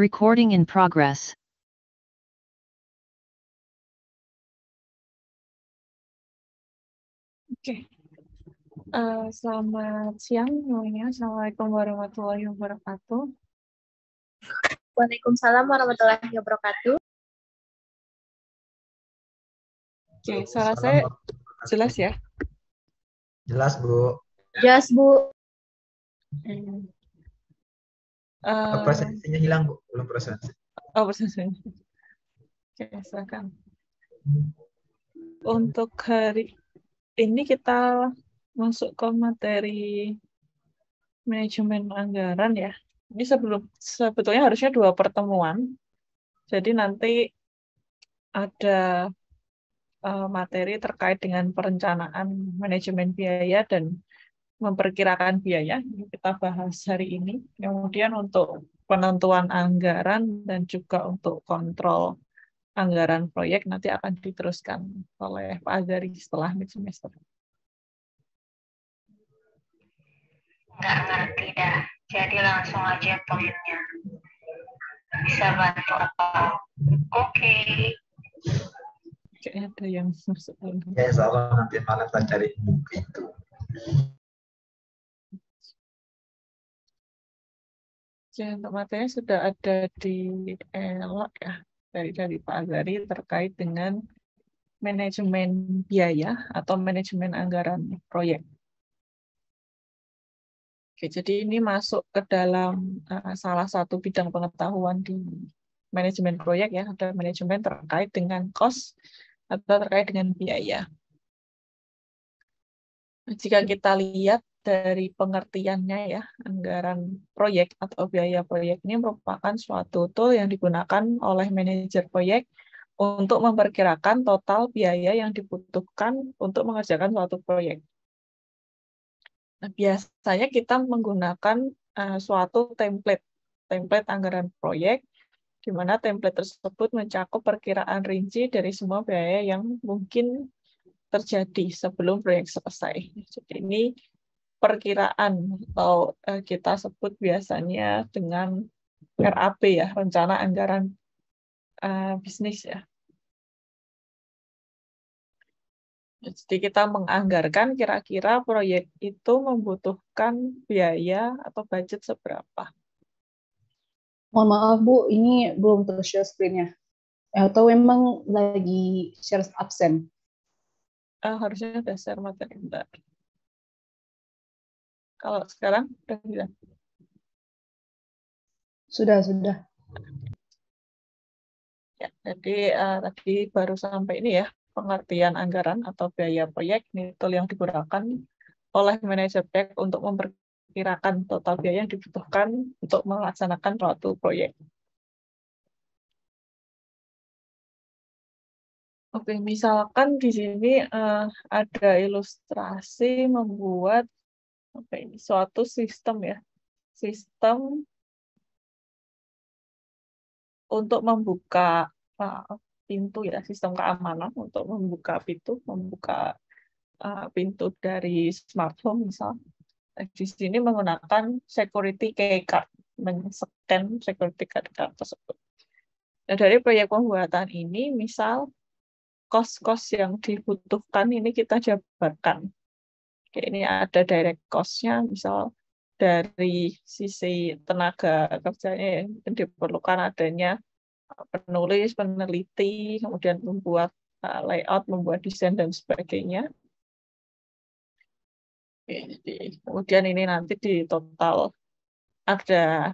Recording in progress. Oke. Selamat siang semuanya. Assalamualaikum warahmatullahi wabarakatuh. Waalaikumsalam warahmatullahi wabarakatuh. Oke, suara saya jelas ya? Jelas, Bu. Jelas, Bu. Presentasinya hilang, Bu. Belum presentasi. Oh, presentasinya. Oke, silakan. Untuk hari ini kita masuk ke materi manajemen anggaran ya. Ini sebetulnya harusnya 2 pertemuan. Jadi nanti ada materi terkait dengan perencanaan manajemen biaya dan memperkirakan biaya. Kita bahas hari ini. Kemudian untuk penentuan anggaran dan juga untuk kontrol anggaran proyek nanti akan diteruskan oleh Pak Azari setelah mid semester. Nggak ngerti dah, jadi langsung aja poinnya. Bisa bantu apa? Oke. Kayaknya ada yang masuk. Ya, soalnya nanti malam kita cari buku itu. Ya, untuk materi sudah ada di elok ya dari Pak Azari terkait dengan manajemen biaya atau manajemen anggaran proyek. Oke, jadi ini masuk ke dalam salah satu bidang pengetahuan di manajemen proyek ya, ada manajemen terkait dengan cost atau terkait dengan biaya. Jika kita lihat dari pengertiannya ya, anggaran proyek atau biaya proyek ini merupakan suatu tool yang digunakan oleh manajer proyek untuk memperkirakan total biaya yang dibutuhkan untuk mengerjakan suatu proyek. Nah, biasanya kita menggunakan suatu template anggaran proyek, di mana template tersebut mencakup perkiraan rinci dari semua biaya yang mungkin terjadi sebelum proyek selesai. Jadi ini perkiraan atau kita sebut biasanya dengan RAP ya, rencana anggaran bisnis ya. Jadi kita menganggarkan kira-kira proyek itu membutuhkan biaya atau budget seberapa. Mohon maaf Bu, ini belum ter-share screen-nya. Atau memang lagi share absen? Harusnya ada share materi. Bentar. Kalau sekarang sudah. Sudah. Ya, jadi tadi baru sampai ini ya, pengertian anggaran atau biaya proyek, ini tool yang digunakan oleh manajer proyek untuk memperkirakan total biaya yang dibutuhkan untuk melaksanakan suatu proyek. Oke, misalkan di sini ada ilustrasi membuat suatu sistem ya, sistem untuk membuka pintu ya, sistem keamanan untuk membuka pintu dari smart home misal. Di sini menggunakan security key card, men-scan security card tersebut. Nah, dari proyek pembuatan ini, misal cost yang dibutuhkan ini kita jabarkan. Oke, ini ada direct cost-nya, misal dari sisi tenaga kerjanya yang diperlukan adanya penulis, peneliti, kemudian membuat layout, membuat desain, dan sebagainya. Oke, jadi, kemudian ini nanti di total ada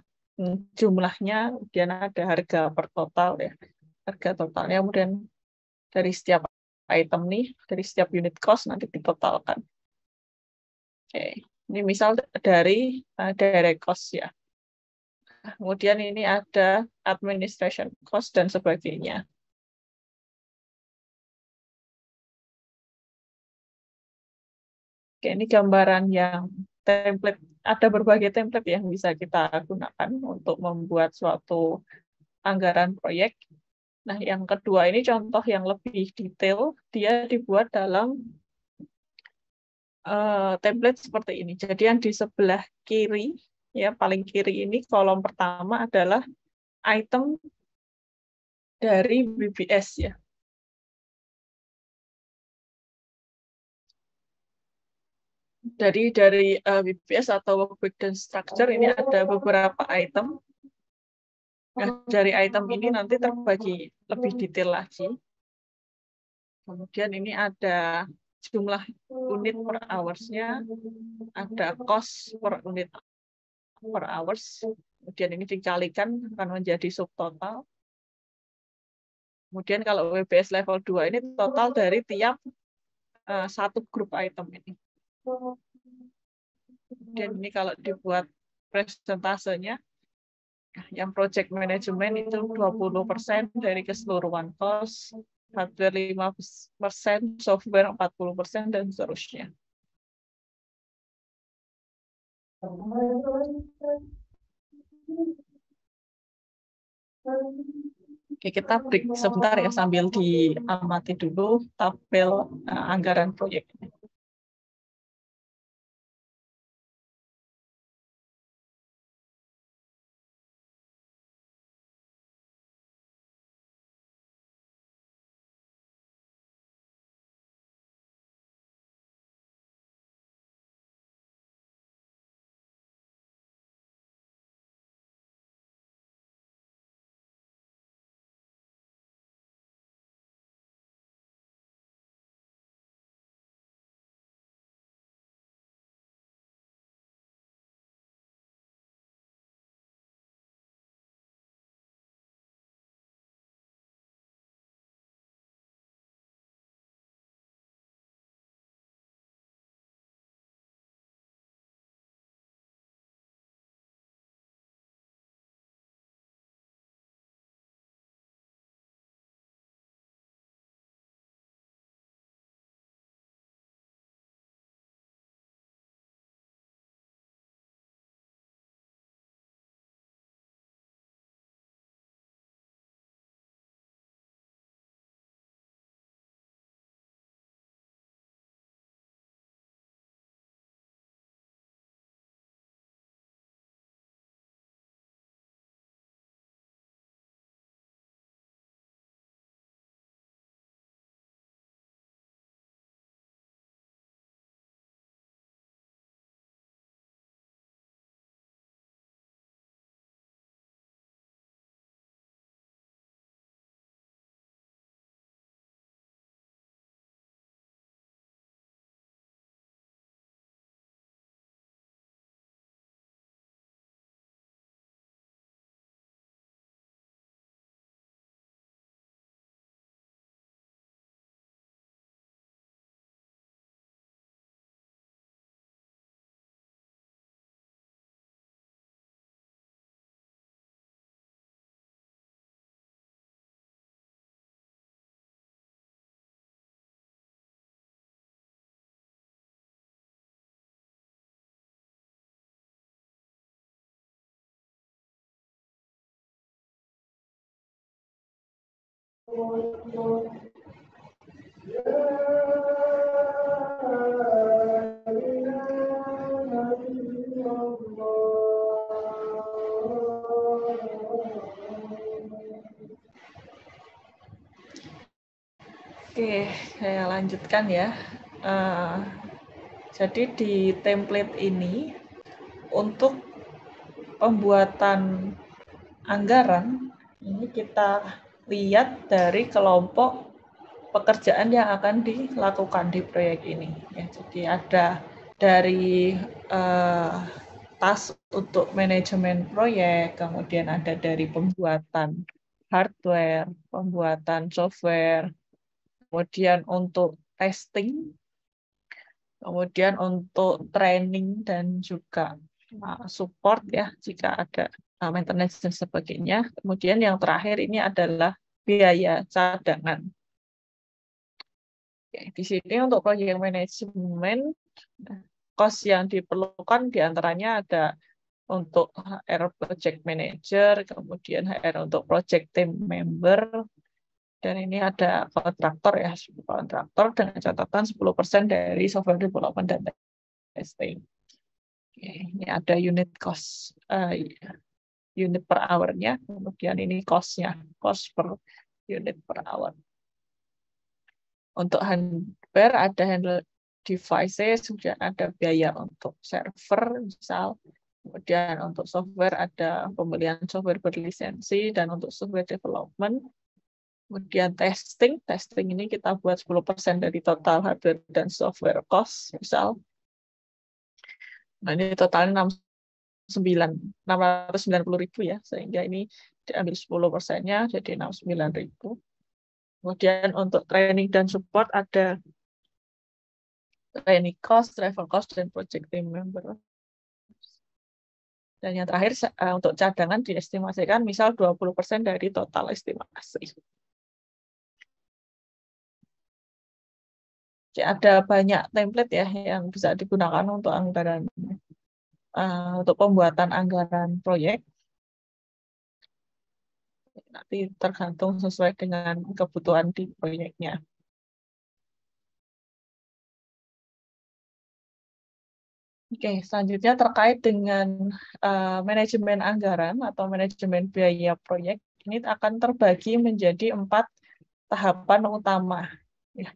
jumlahnya, kemudian ada harga per total ya, harga totalnya, kemudian dari setiap item nih, dari setiap unit cost nanti ditotalkan. Oke, ini misal dari direct cost ya. Kemudian ini ada administration cost dan sebagainya. Oke, ini gambaran yang template, ada berbagai template yang bisa kita gunakan untuk membuat suatu anggaran proyek. Nah, yang kedua ini contoh yang lebih detail, dia dibuat dalam template seperti ini. Jadi yang di sebelah kiri, ya paling kiri ini kolom pertama adalah item dari WBS ya. Dari WBS atau Work Breakdown Structure ini ada beberapa item. Nah, dari item ini nanti terbagi lebih detail lagi. Kemudian ini ada jumlah unit per hours-nya, ada cost per unit per hours. Kemudian ini dikalikan akan menjadi subtotal. Kemudian kalau WBS level 2 ini total dari tiap satu grup item ini. Kemudian ini kalau dibuat presentasenya, yang project management itu 20% dari keseluruhan cost, hardware 5%, software 40%, dan seterusnya. Oke, kita break sebentar ya sambil diamati dulu tabel anggaran proyek. Oke, saya lanjutkan ya. Jadi di template ini untuk pembuatan anggaran ini kita lihat dari kelompok pekerjaan yang akan dilakukan di proyek ini. Ya, jadi ada dari task untuk manajemen proyek, kemudian ada dari pembuatan hardware, pembuatan software, kemudian untuk testing, kemudian untuk training dan juga support ya jika ada maintenance dan sebagainya. Kemudian yang terakhir ini adalah biaya cadangan. Oke, di sini untuk proyek manajemen, cost yang diperlukan diantaranya ada untuk HR project manager, kemudian HR untuk project team member, dan ini ada kontraktor ya, kontraktor dengan catatan 10% dari software development dan testing. Oke, ini ada unit cost. unit per hour-nya, kemudian ini cost-nya, cost per unit per hour. Untuk hardware ada handle devices, kemudian ada biaya untuk server, misal. Kemudian untuk software ada pembelian software berlisensi, dan untuk software development. Kemudian testing ini kita buat 10% dari total hardware dan software cost, misal. Nah, ini totalnya 690.000 ya, sehingga ini diambil 10%-nya, jadi 69.000. Kemudian untuk training dan support ada training cost, travel cost, dan project team member. Dan yang terakhir untuk cadangan diestimasikan misal 20% dari total estimasi. Jadi ada banyak template ya yang bisa digunakan untuk anggaran untuk pembuatan anggaran proyek. Nanti tergantung sesuai dengan kebutuhan di proyeknya. Oke, selanjutnya terkait dengan manajemen anggaran atau manajemen biaya proyek, ini akan terbagi menjadi 4 tahapan utama. Ya.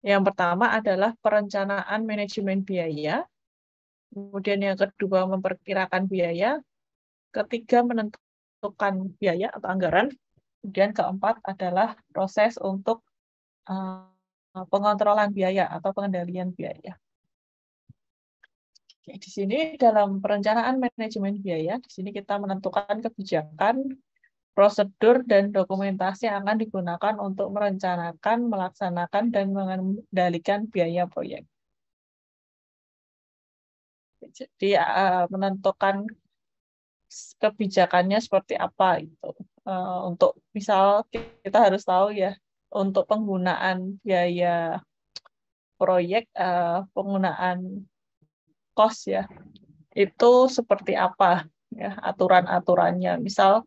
Yang pertama adalah perencanaan manajemen biaya, kemudian yang kedua memperkirakan biaya, ketiga menentukan biaya atau anggaran, kemudian keempat adalah proses untuk pengontrolan biaya atau pengendalian biaya. Di sini dalam perencanaan manajemen biaya, di sini kita menentukan kebijakan, prosedur, dan dokumentasi yang akan digunakan untuk merencanakan, melaksanakan, dan mengendalikan biaya proyek. Jadi menentukan kebijakannya seperti apa itu. Untuk misal kita harus tahu ya, untuk penggunaan biaya proyek, penggunaan cost ya, itu seperti apa ya aturan-aturannya. Misal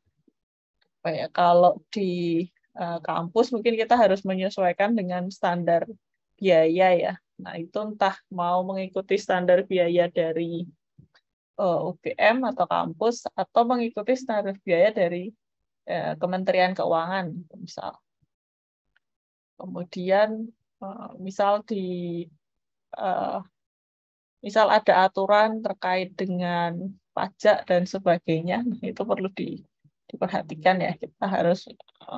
kayak kalau di kampus mungkin kita harus menyesuaikan dengan standar biaya ya. Nah, itu entah mau mengikuti standar biaya dari UGM atau kampus atau mengikuti standar biaya dari Kementerian Keuangan misal. Kemudian misal misal ada aturan terkait dengan pajak dan sebagainya, itu perlu diperhatikan ya. Kita harus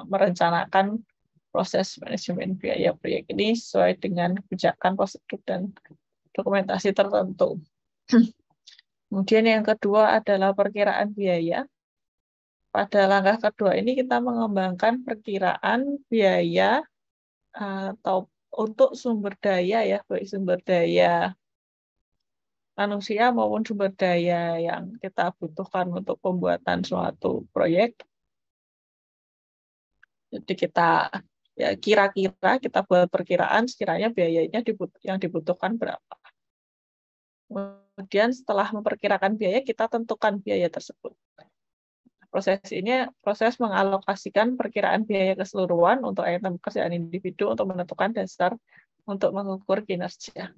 merencanakan proses manajemen biaya proyek ini sesuai dengan kebijakan, prosedur, dan dokumentasi tertentu. Kemudian yang kedua adalah perkiraan biaya. Pada langkah kedua ini kita mengembangkan perkiraan biaya atau untuk sumber daya ya, baik sumber daya manusia maupun sumber daya yang kita butuhkan untuk pembuatan suatu proyek. Jadi kita ya kira-kira kita buat perkiraan sekiranya biayanya yang dibutuhkan berapa. Kemudian setelah memperkirakan biaya, kita tentukan biaya tersebut. Proses ini proses mengalokasikan perkiraan biaya keseluruhan untuk item pekerjaan individu untuk menentukan dasar untuk mengukur kinerja.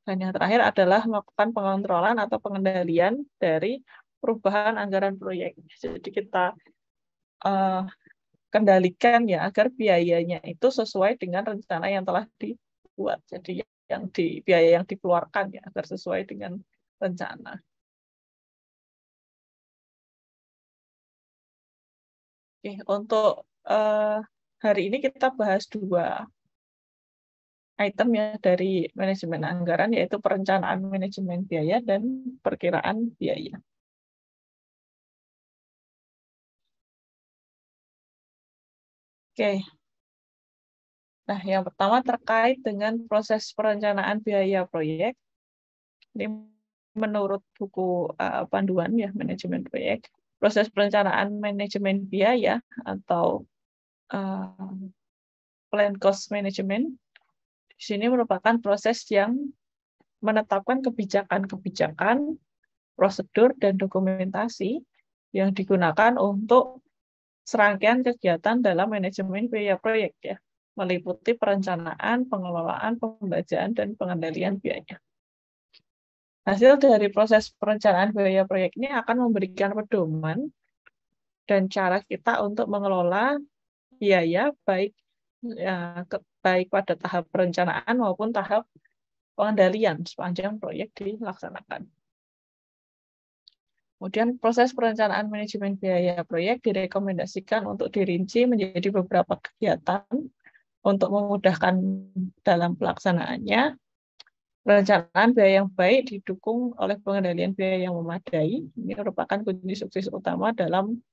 Dan yang terakhir adalah melakukan pengontrolan atau pengendalian dari perubahan anggaran proyek. Jadi kita kendalikan ya agar biayanya itu sesuai dengan rencana yang telah dibuat. Jadi biaya yang dikeluarkan ya agar sesuai dengan rencana. Oke, untuk hari ini kita bahas 2 item ya dari manajemen anggaran, yaitu perencanaan manajemen biaya dan perkiraan biaya. Oke. Nah, yang pertama terkait dengan proses perencanaan biaya proyek. Ini menurut buku panduan ya manajemen proyek, proses perencanaan manajemen biaya atau plan cost management di sini merupakan proses yang menetapkan kebijakan-kebijakan, prosedur, dan dokumentasi yang digunakan untuk serangkaian kegiatan dalam manajemen biaya proyek ya, meliputi perencanaan, pengelolaan, pembajaan, dan pengendalian biaya. Hasil dari proses perencanaan biaya proyek ini akan memberikan pedoman dan cara kita untuk mengelola biaya baik pada tahap perencanaan maupun tahap pengendalian sepanjang proyek dilaksanakan. Kemudian proses perencanaan manajemen biaya proyek direkomendasikan untuk dirinci menjadi beberapa kegiatan untuk memudahkan dalam pelaksanaannya. Perencanaan biaya yang baik didukung oleh pengendalian biaya yang memadai. Ini merupakan kunci sukses utama dalam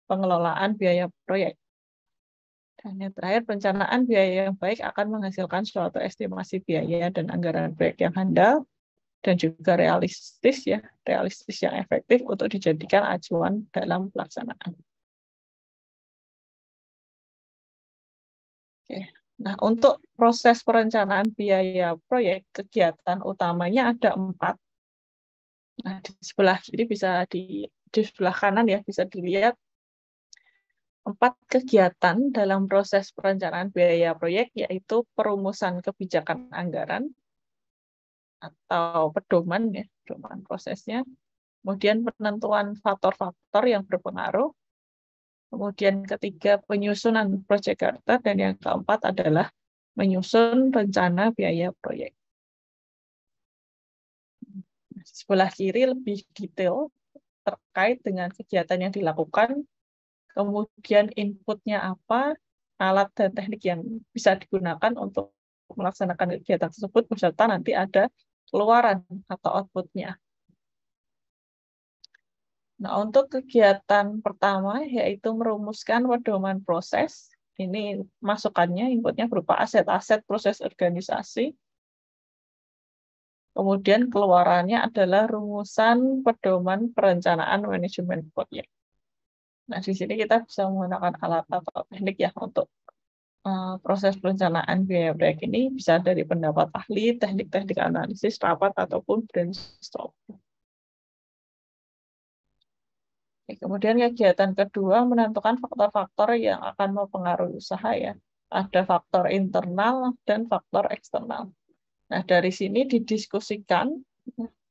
pengelolaan biaya proyek. Dan yang terakhir, perencanaan biaya yang baik akan menghasilkan suatu estimasi biaya dan anggaran proyek yang handal dan juga realistis yang efektif untuk dijadikan acuan dalam pelaksanaan. Oke. Nah, untuk proses perencanaan biaya proyek, kegiatan utamanya ada 4. Nah, di sebelah kiri di sebelah kanan ya bisa dilihat 4 kegiatan dalam proses perencanaan biaya proyek, yaitu perumusan kebijakan anggaran atau pedoman prosesnya, kemudian penentuan faktor-faktor yang berpengaruh, kemudian ketiga penyusunan proyek charter, dan yang keempat adalah menyusun rencana biaya proyek. Sebelah kiri lebih detail terkait dengan kegiatan yang dilakukan, kemudian inputnya apa, alat dan teknik yang bisa digunakan untuk melaksanakan kegiatan tersebut, beserta nanti ada keluaran atau outputnya. Nah, untuk kegiatan pertama yaitu merumuskan pedoman proses. Ini masukannya, inputnya berupa aset-aset proses organisasi. Kemudian keluarannya adalah rumusan pedoman perencanaan manajemen proyek. Nah, di sini kita bisa menggunakan alat atau teknik ya untuk proses perencanaan biaya proyek ini, bisa dari pendapat ahli, teknik-teknik analisis, rapat, ataupun brainstorm. Kemudian kegiatan kedua menentukan faktor-faktor yang akan mempengaruhi usaha ya. Ada faktor internal dan faktor eksternal. Nah, dari sini didiskusikan,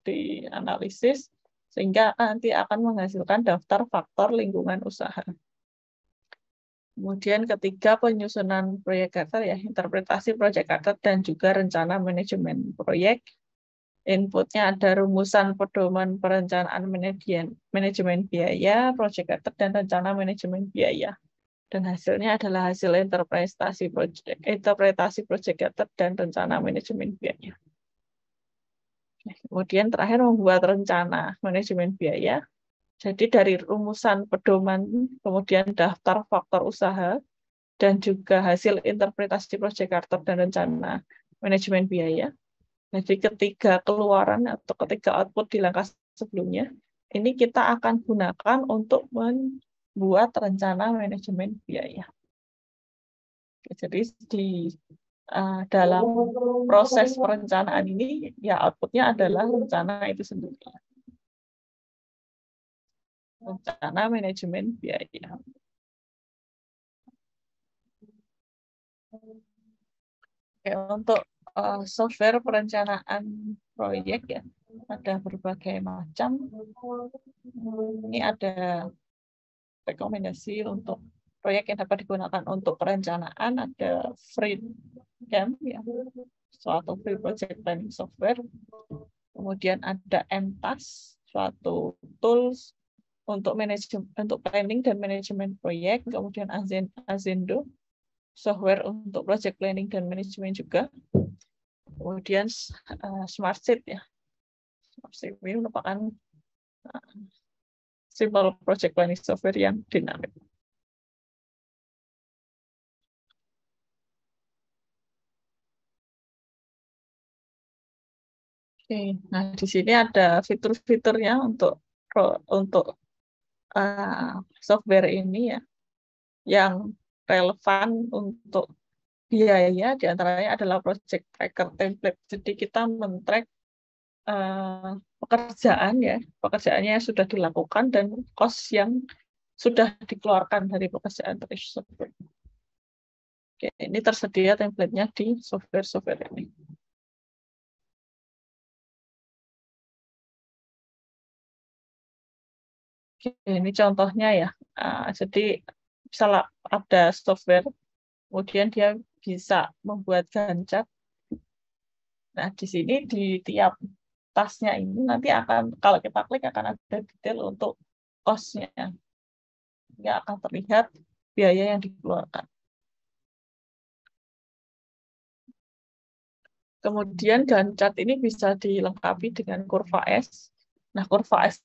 dianalisis, sehingga nanti akan menghasilkan daftar faktor lingkungan usaha. Kemudian ketiga, penyusunan proyek charter ya, interpretasi proyek charter dan juga rencana manajemen proyek. Inputnya ada rumusan pedoman perencanaan manajemen biaya, proyek charter, dan rencana manajemen biaya. Dan hasilnya adalah hasil interpretasi proyek charter dan rencana manajemen biaya. Kemudian terakhir membuat rencana manajemen biaya. Jadi dari rumusan pedoman, kemudian daftar faktor usaha, dan juga hasil interpretasi proyek charter dan rencana manajemen biaya. Jadi ketiga keluaran atau ketiga output di langkah sebelumnya, ini kita akan gunakan untuk membuat rencana manajemen biaya. Jadi di dalam proses perencanaan ini, ya outputnya adalah rencana itu sendiri. Rencana manajemen biaya. Oke, untuk software perencanaan proyek ya, ada berbagai macam. Ini ada rekomendasi untuk proyek yang dapat digunakan untuk perencanaan, ada FreeCAM ya, suatu free project planning software. Kemudian ada MTAS, suatu tools untuk planning dan manajemen proyek. Kemudian Azendo, software untuk project planning dan manajemen juga. Kemudian SmartSheet ya. SmartSheet ini merupakan simple project planning software yang dinamik. Oke, nah di sini ada fitur-fiturnya untuk software ini ya, yang relevan untuk biaya, diantaranya adalah project tracker template. Jadi kita men-track pekerjaannya yang sudah dilakukan dan cost yang sudah dikeluarkan dari pekerjaan tersebut. Oke, ini tersedia template-nya di software ini. Ini contohnya ya. Jadi misalnya ada software, kemudian dia bisa membuat Gantt chart. Nah, di sini di tiap tasnya ini nanti akan, kalau kita klik akan ada detail untuk cost-nya. Ini akan terlihat biaya yang dikeluarkan. Kemudian Gantt chart ini bisa dilengkapi dengan kurva S. Nah, kurva S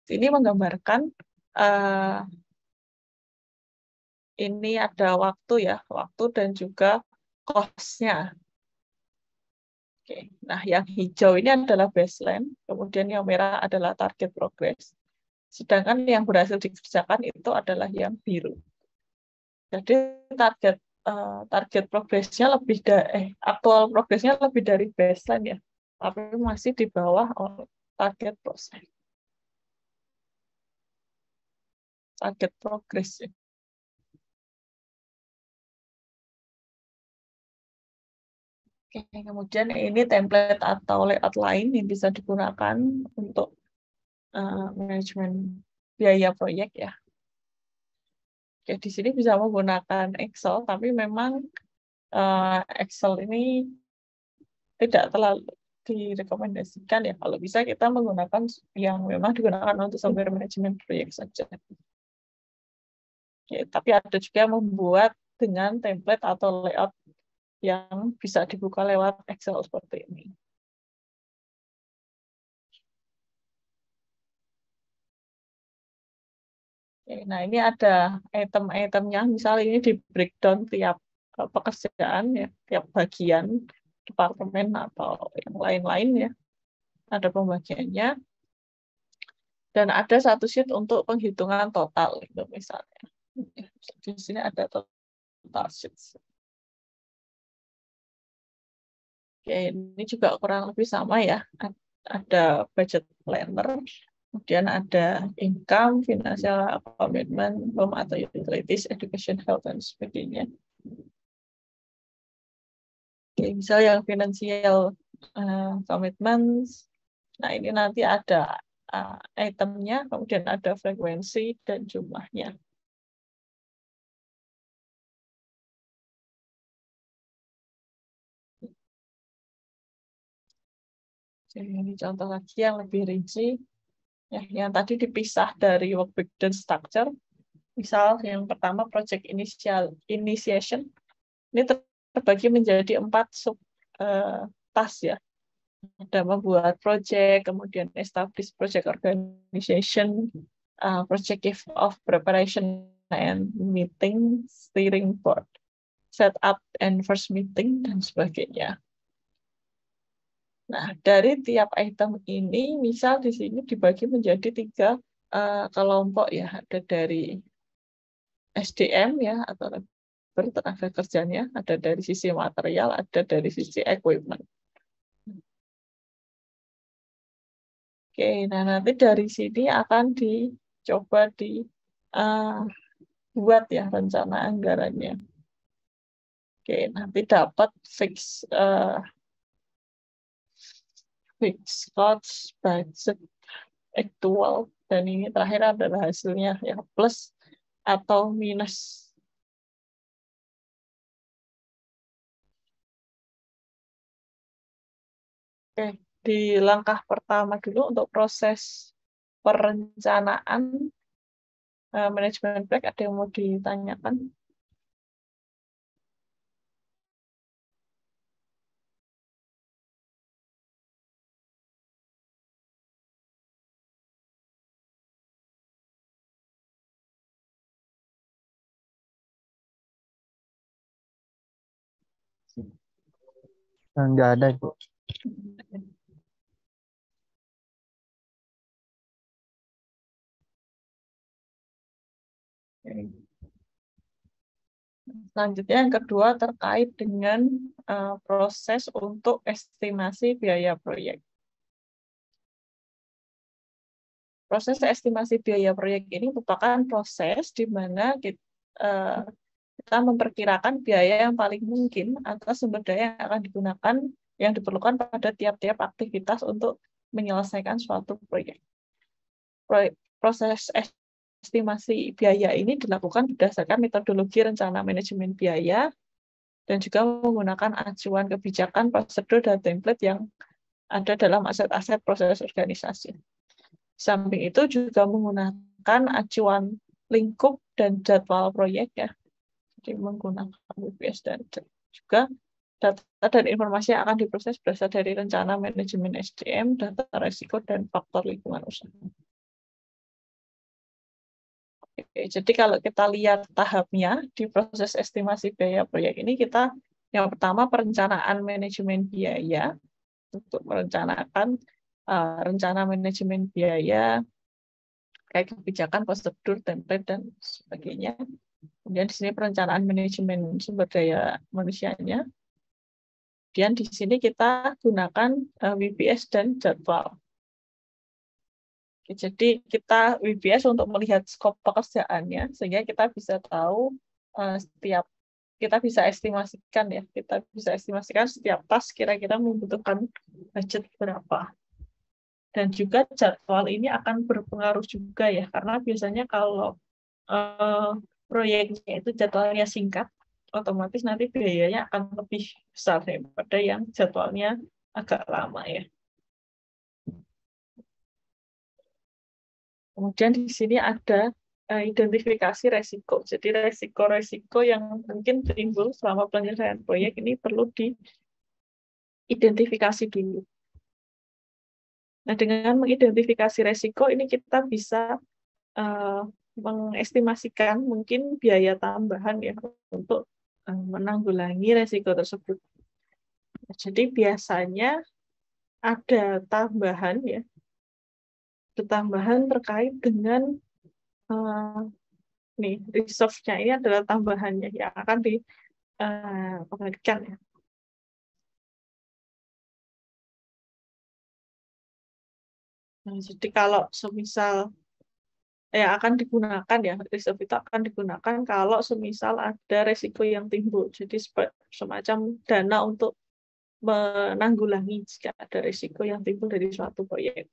ini menggambarkan ini ada waktu ya, waktu dan juga cost-nya. Oke. Nah, yang hijau ini adalah baseline, kemudian yang merah adalah target progress. Sedangkan yang berhasil dikerjakan itu adalah yang biru. Jadi target progresnya lebih aktual progresnya lebih dari baseline ya, tapi masih di bawah target proses. Target progress ya. Oke, kemudian ini template atau layout lain yang bisa digunakan untuk manajemen biaya proyek ya. Oke, di sini bisa menggunakan Excel, tapi memang Excel ini tidak terlalu direkomendasikan ya. Kalau bisa kita menggunakan yang memang digunakan untuk software manajemen proyek saja. Oke, tapi ada juga yang membuat dengan template atau layout yang bisa dibuka lewat Excel seperti ini. Oke, nah ini ada item-itemnya, misalnya ini di breakdown tiap pekerjaan ya, tiap bagian departemen atau yang lain-lain ya, ada pembagiannya, dan ada satu sheet untuk penghitungan total itu misalnya. Di sini ada total sheet. Oke, ini juga kurang lebih sama ya, ada budget planner, kemudian ada income, financial commitment, home atau utilities, education, health, dan sebagainya. Oke, misal yang financial commitments, nah ini nanti ada itemnya, kemudian ada frekuensi dan jumlahnya. Jadi ini contoh lagi yang lebih rinci. Ya, yang tadi dipisah dari work breakdown structure. Misal yang pertama project initiation. Ini terbagi menjadi 4 sub task ya. Ada membuat project, kemudian establish project organization, project of preparation and meeting, steering board, set up and first meeting, dan sebagainya. Nah, dari tiap item ini, misal di sini dibagi menjadi 3 kelompok ya. Ada dari SDM ya, atau tenaga kerjanya, ada dari sisi material, ada dari sisi equipment. Oke, nah nanti dari sini akan dicoba dibuat ya rencana anggarannya. Oke, nanti dapat fixed cost, budget, actual, dan ini terakhir adalah hasilnya ya plus atau minus. Oke, di langkah pertama dulu untuk proses perencanaan manajemen proyek, ada yang mau ditanyakan? Nggak ada, Bu. Selanjutnya yang kedua terkait dengan proses untuk estimasi biaya proyek. Proses estimasi biaya proyek ini merupakan proses di mana kita memperkirakan biaya yang paling mungkin atas sumber daya yang akan digunakan, yang diperlukan pada tiap-tiap aktivitas untuk menyelesaikan suatu proyek. Proses estimasi biaya ini dilakukan berdasarkan metodologi rencana manajemen biaya dan juga menggunakan acuan kebijakan, prosedur, dan template yang ada dalam aset-aset proses organisasi. Samping itu juga menggunakan acuan lingkup dan jadwal proyek ya. Jadi menggunakan WPS dan juga data dan informasi yang akan diproses berasal dari rencana manajemen SDM, data risiko, dan faktor lingkungan usaha. Oke, jadi kalau kita lihat tahapnya di proses estimasi biaya proyek ini, kita yang pertama perencanaan manajemen biaya untuk merencanakan rencana manajemen biaya, kayak kebijakan, prosedur, template, dan sebagainya. Kemudian di sini perencanaan manajemen sumber daya manusianya. Kemudian di sini kita gunakan WBS dan jadwal. Jadi kita WBS untuk melihat skop pekerjaannya, sehingga kita bisa tahu kita bisa estimasikan ya, setiap task kira-kira membutuhkan budget berapa. Dan juga jadwal ini akan berpengaruh juga ya, karena biasanya kalau proyeknya itu jadwalnya singkat, otomatis nanti biayanya akan lebih besar daripada yang jadwalnya agak lama ya. Kemudian di sini ada identifikasi resiko. Jadi resiko-resiko yang mungkin timbul selama penyelesaian proyek ini perlu diidentifikasi dulu. Nah, dengan mengidentifikasi resiko ini kita bisa mengestimasikan mungkin biaya tambahan ya untuk menanggulangi resiko tersebut. Jadi biasanya ada tambahan ya. Tambahan terkait dengan reserve-nya ini adalah tambahannya yang akan dikembalikan ya. Nah, jadi kalau semisal yang akan digunakan ya, reserve itu akan digunakan kalau semisal ada resiko yang timbul. Jadi semacam dana untuk menanggulangi jika ada resiko yang timbul dari suatu proyek.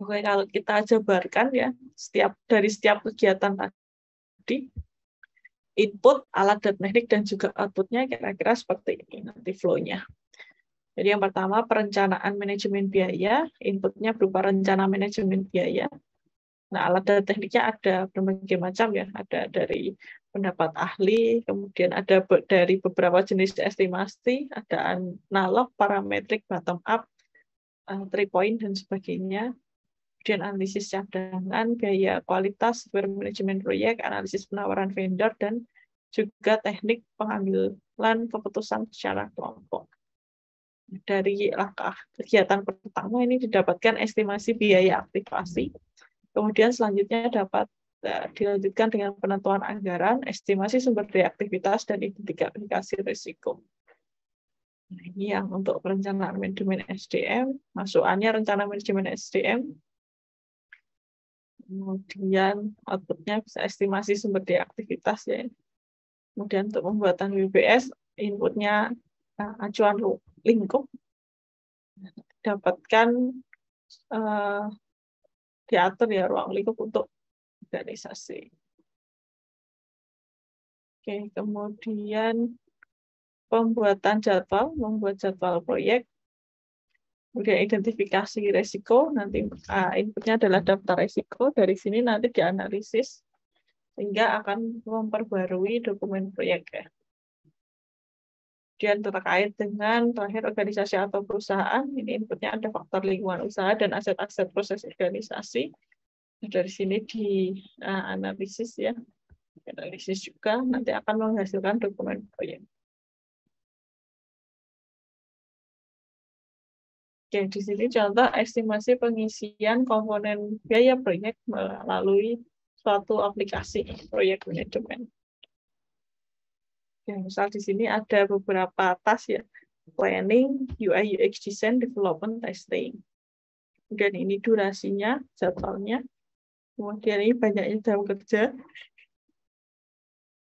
Oke, kalau kita jabarkan ya, dari setiap kegiatan tadi, input, alat dan teknik, dan juga output-nya kira-kira seperti ini nanti flow-nya. Jadi yang pertama, perencanaan manajemen biaya, input-nya berupa rencana manajemen biaya. Nah, alat dan tekniknya ada berbagai macam ya, ada dari pendapat ahli, kemudian ada dari beberapa jenis estimasi, ada analog, parametrik, bottom up, 3-point, dan sebagainya. Kemudian analisis cadangan, biaya kualitas, manajemen proyek, analisis penawaran vendor, dan juga teknik pengambilan keputusan secara kelompok. Dari langkah kegiatan pertama ini didapatkan estimasi biaya aktivasi. Kemudian selanjutnya dapat dilanjutkan dengan penentuan anggaran, estimasi sumber daya aktivitas, dan identifikasi risiko. Nah, ini yang untuk perencanaan manajemen SDM, masukannya rencana manajemen SDM. Kemudian outputnya bisa estimasi sumber daya aktivitas ya. Kemudian untuk pembuatan WBS, inputnya acuan lingkup, dapatkan diatur ya ruang lingkup untuk organisasi. Oke, kemudian membuat jadwal proyek, kemudian identifikasi resiko, nanti inputnya adalah daftar resiko, dari sini nanti dianalisis, sehingga akan memperbarui dokumen proyek ya. Kemudian terkait dengan terakhir organisasi atau perusahaan, ini inputnya ada faktor lingkungan usaha dan aset-aset proses organisasi. Dari sini dianalisis ya, analisis juga nanti akan menghasilkan dokumen proyek. Oke, di sini contoh estimasi pengisian komponen biaya proyek melalui suatu aplikasi proyek manajemen. Ya, misal di sini ada beberapa task ya, planning, UI UX design, development, testing. Kemudian ini durasinya, jadwalnya. Kemudian ini banyaknya jam kerja.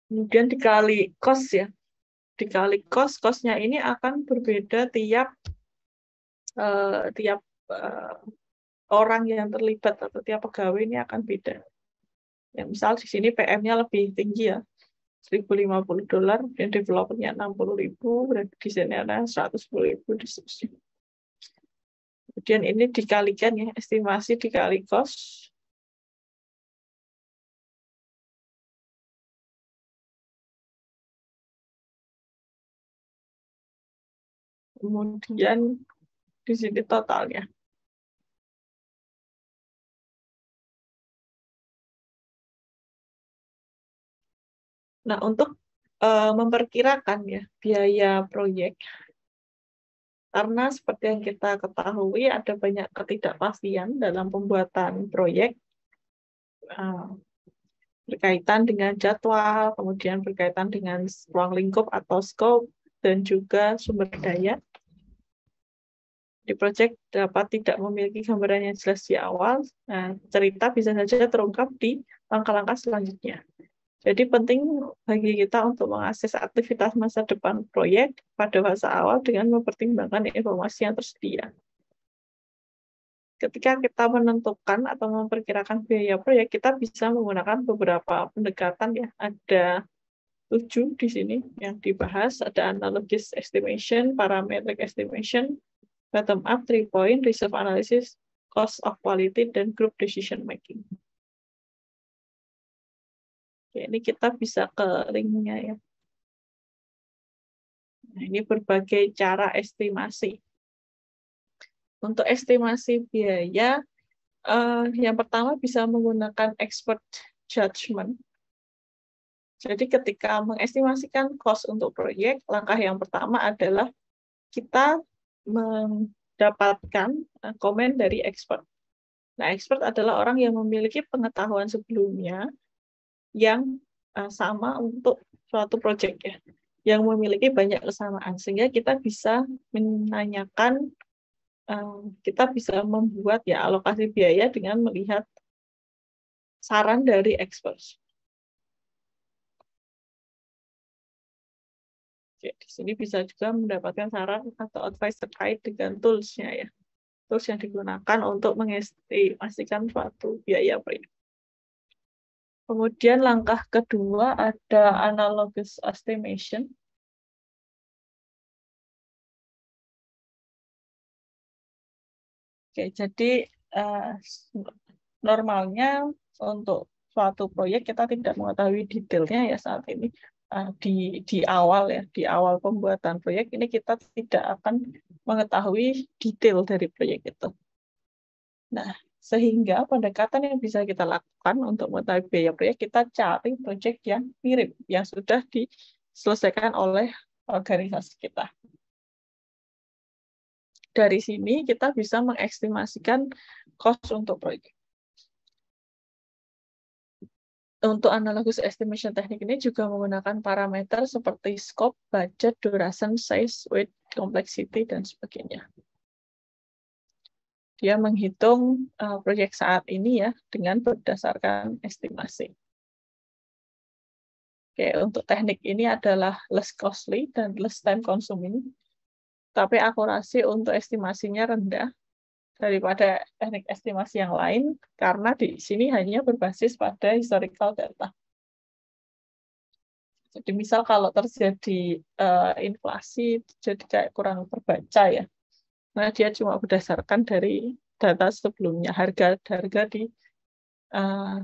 Kemudian dikali cost ya. Dikali cost, cost-nya ini akan berbeda tiap tiap orang yang terlibat atau tiap pegawai ini akan beda. Ya, misal di sini PM-nya lebih tinggi ya, $1.050, dan developernya 60.000, berarti desainernya 110.000, dan seterusnya. Kemudian ini dikalikan ya, estimasi dikali cost. Kemudian di sini totalnya. Nah, untuk memperkirakan ya biaya proyek, karena seperti yang kita ketahui ada banyak ketidakpastian dalam pembuatan proyek berkaitan dengan jadwal, kemudian berkaitan dengan ruang lingkup atau scope, dan juga sumber daya. Di proyek dapat tidak memiliki gambaran yang jelas di awal, nah, cerita bisa saja terungkap di langkah-langkah selanjutnya. Jadi penting bagi kita untuk mengakses aktivitas masa depan proyek pada fase awal dengan mempertimbangkan informasi yang tersedia. Ketika kita menentukan atau memperkirakan biaya proyek, kita bisa menggunakan beberapa pendekatan ya. Ada 7 di sini yang dibahas. Ada analogous estimation, parametric estimation, bottom up, 3-point, reserve analysis, cost of quality, dan group decision making. Oke, ini kita bisa ke linknya ya. Nah, ini berbagai cara estimasi. Untuk estimasi biaya, yang pertama bisa menggunakan expert judgment. Jadi ketika mengestimasikan cost untuk proyek, langkah yang pertama adalah kita mendapatkan komen dari expert. Nah, expert adalah orang yang memiliki pengetahuan sebelumnya yang sama untuk suatu proyek ya, yang memiliki banyak kesamaan, sehingga kita bisa menanyakan, kita bisa membuat ya alokasi biaya dengan melihat saran dari expert. Oke, di sini bisa juga mendapatkan saran atau advice terkait dengan tools-nya ya, tools yang digunakan untuk mengestimasikan suatu biaya proyek. Kemudian langkah kedua ada analogous estimation. Oke, jadi normalnya untuk suatu proyek kita tidak mengetahui detailnya ya saat ini. Di awal ya, di awal pembuatan proyek ini kita tidak akan mengetahui detail dari proyek itu. Nah, sehingga pendekatan yang bisa kita lakukan untuk mengetahui biaya proyek, kita cari proyek yang mirip, yang sudah diselesaikan oleh organisasi kita. Dari sini kita bisa mengestimasikan cost untuk proyek. Untuk analogous estimation teknik ini juga menggunakan parameter seperti scope, budget, duration, size, weight, complexity, dan sebagainya. Dia menghitung proyek saat ini ya dengan berdasarkan estimasi. Oke, untuk teknik ini adalah less costly dan less time consuming, tapi akurasi untuk estimasinya rendah daripada teknik estimasi yang lain karena di sini hanya berbasis pada historical data. Jadi misal kalau terjadi inflasi, jadi kayak kurang terbaca ya. Nah, dia cuma berdasarkan dari data sebelumnya, harga di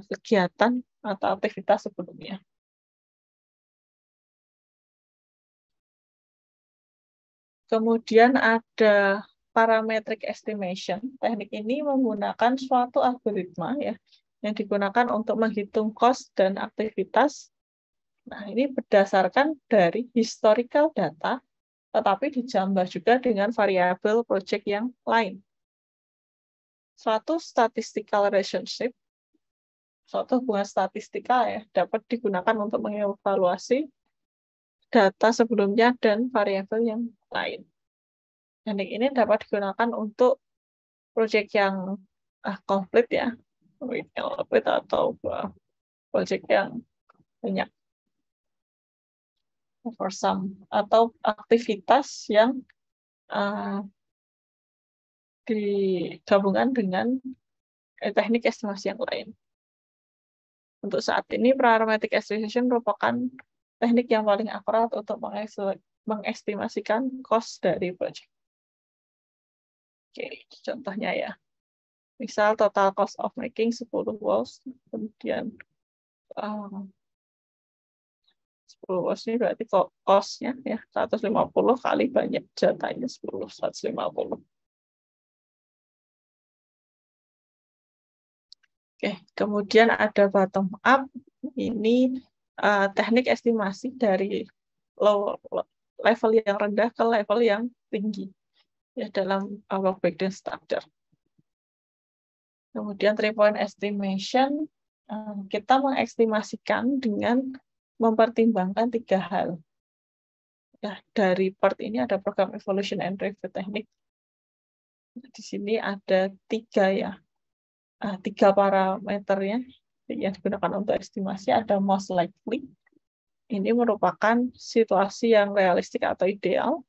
kegiatan atau aktivitas sebelumnya. Kemudian ada parametric estimation. Teknik ini menggunakan suatu algoritma ya yang digunakan untuk menghitung cost dan aktivitas. Nah, ini berdasarkan dari historical data, tetapi ditambah juga dengan variabel project yang lain. Suatu statistical relationship, suatu hubungan statistika ya, dapat digunakan untuk mengevaluasi data sebelumnya dan variabel yang lain. Teknik ini dapat digunakan untuk proyek yang komplit ya, komplit atau proyek yang banyak for some, atau aktivitas yang digabungkan dengan teknik estimasi yang lain. Untuk saat ini, parametric estimation merupakan teknik yang paling akurat untuk mengestimasikan cost dari project. Oke, contohnya ya. Misal total cost of making 10 walls, kemudian 10 walls ini berarti cost-nya ya 150 kali banyak jatahnya 10, 150. Oke, kemudian ada bottom up. Ini teknik estimasi dari level yang rendah ke level yang tinggi ya dalam work breakdown structure. Kemudian 3-point estimation, kita mengestimasikan dengan mempertimbangkan 3 hal. Ya, dari part ini ada program evolution and review teknik. Di sini ada 3 ya. 3 parameternya yang digunakan untuk estimasi. Ada most likely. Ini merupakan situasi yang realistik atau ideal.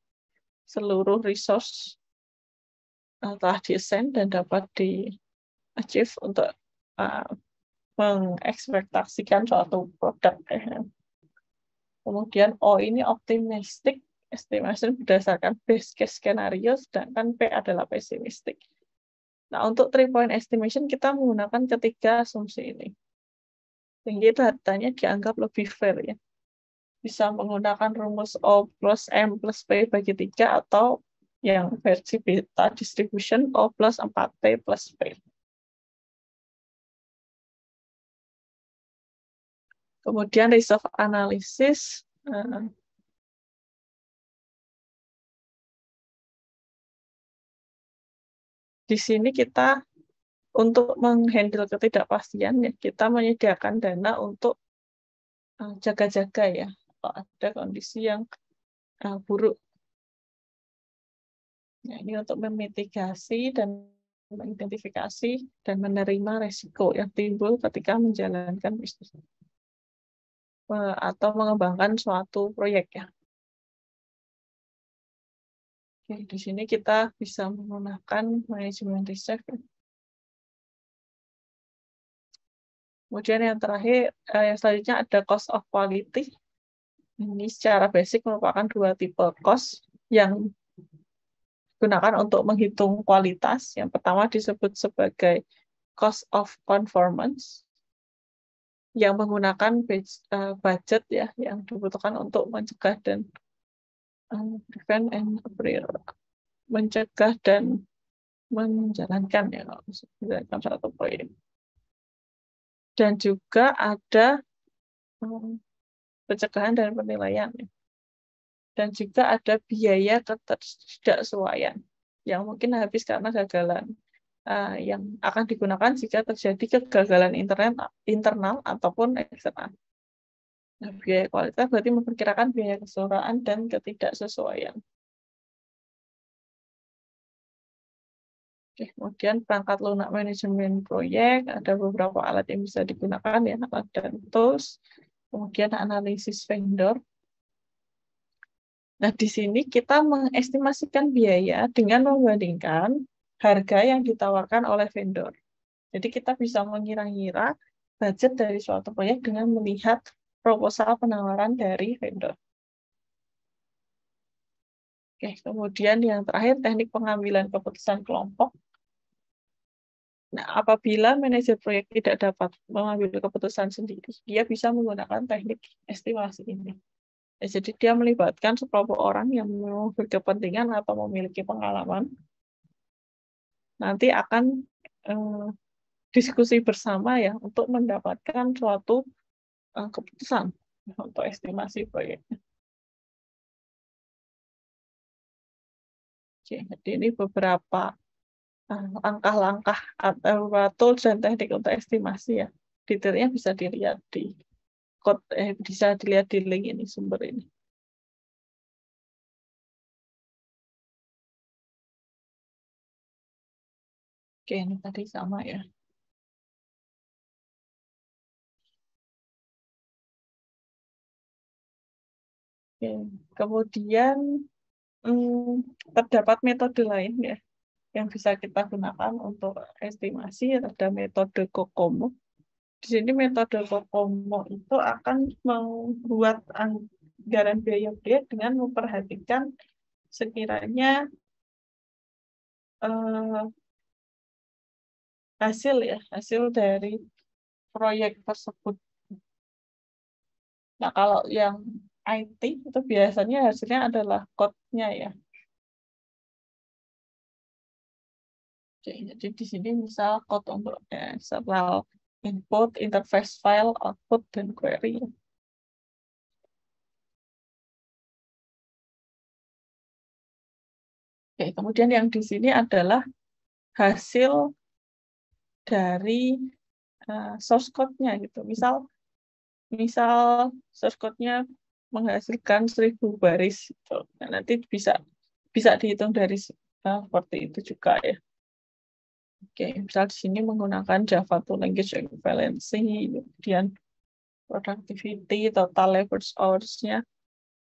Seluruh resource telah di-assign dan dapat di-achieve untuk mengekspektasikan suatu produk. Kemudian O ini optimistic estimation berdasarkan base case skenario, sedangkan P adalah pessimistic. Nah, untuk 3-point estimation kita menggunakan ketiga asumsi ini. Sehingga datanya dianggap lebih fair ya. Bisa menggunakan rumus O plus M plus P bagi 3 atau yang versi beta distribution O plus 4T plus P. Kemudian reserve analysis. Di sini kita untuk menghandle ketidakpastian ya, kita menyediakan dana untuk jaga-jaga ya, kalau ada kondisi yang buruk. Nah, ini untuk memitigasi dan mengidentifikasi dan menerima resiko yang timbul ketika menjalankan bisnis atau mengembangkan suatu proyek ya. Oke, di sini kita bisa menggunakan manajemen reserve. Kemudian yang terakhir, yang selanjutnya ada cost of quality. Ini secara basic merupakan 2 tipe cost yang digunakan untuk menghitung kualitas. Yang pertama disebut sebagai cost of conformance, yang menggunakan budget ya, yang dibutuhkan untuk mencegah dan prevent and mencegah dan menjalankan ya, menjalankan satu proyek. Dan juga ada pencegahan dan penilaian. Dan juga ada biaya ketidaksesuaian yang mungkin habis karena gagalan yang akan digunakan jika terjadi kegagalan internal ataupun eksternal. Nah, biaya kualitas berarti memperkirakan biaya keseluruhan dan ketidaksesuaian. Oke, kemudian perangkat lunak manajemen proyek, ada beberapa alat yang bisa digunakan ya, alat dan tools. Kemudian analisis vendor. Nah, di sini kita mengestimasikan biaya dengan membandingkan harga yang ditawarkan oleh vendor. Jadi kita bisa mengira-ngira budget dari suatu proyek dengan melihat proposal penawaran dari vendor. Oke, kemudian yang terakhir teknik pengambilan keputusan kelompok. Nah, apabila manajer proyek tidak dapat mengambil keputusan sendiri, dia bisa menggunakan teknik estimasi ini. Jadi dia melibatkan sekelompok orang yang berkepentingan atau memiliki pengalaman. Nanti akan diskusi bersama ya untuk mendapatkan suatu keputusan untuk estimasi proyeknya. Oke, jadi ini beberapa langkah-langkah atau tools dan teknik untuk estimasi ya. Detailnya bisa dilihat di bisa dilihat di link ini, sumber ini. Oke, ini tadi sama ya. Oke. Kemudian terdapat metode lain ya yang bisa kita gunakan untuk estimasi ada metode COCOMO. Di sini metode COCOMO itu akan membuat anggaran biaya proyek dengan memperhatikan sekiranya hasil dari proyek tersebut. Nah, kalau yang IT itu biasanya hasilnya adalah code-nya ya. Jadi di sini misal code untuk external input, interface file, output, dan query. Oke, kemudian yang di sini adalah hasil dari source code-nya gitu. Misal source code-nya menghasilkan 1000 baris gitu. Nah, nanti bisa dihitung dari seperti itu juga ya. Oke, misal di sini menggunakan Java to language equivalency, kemudian productivity, total labor hours-nya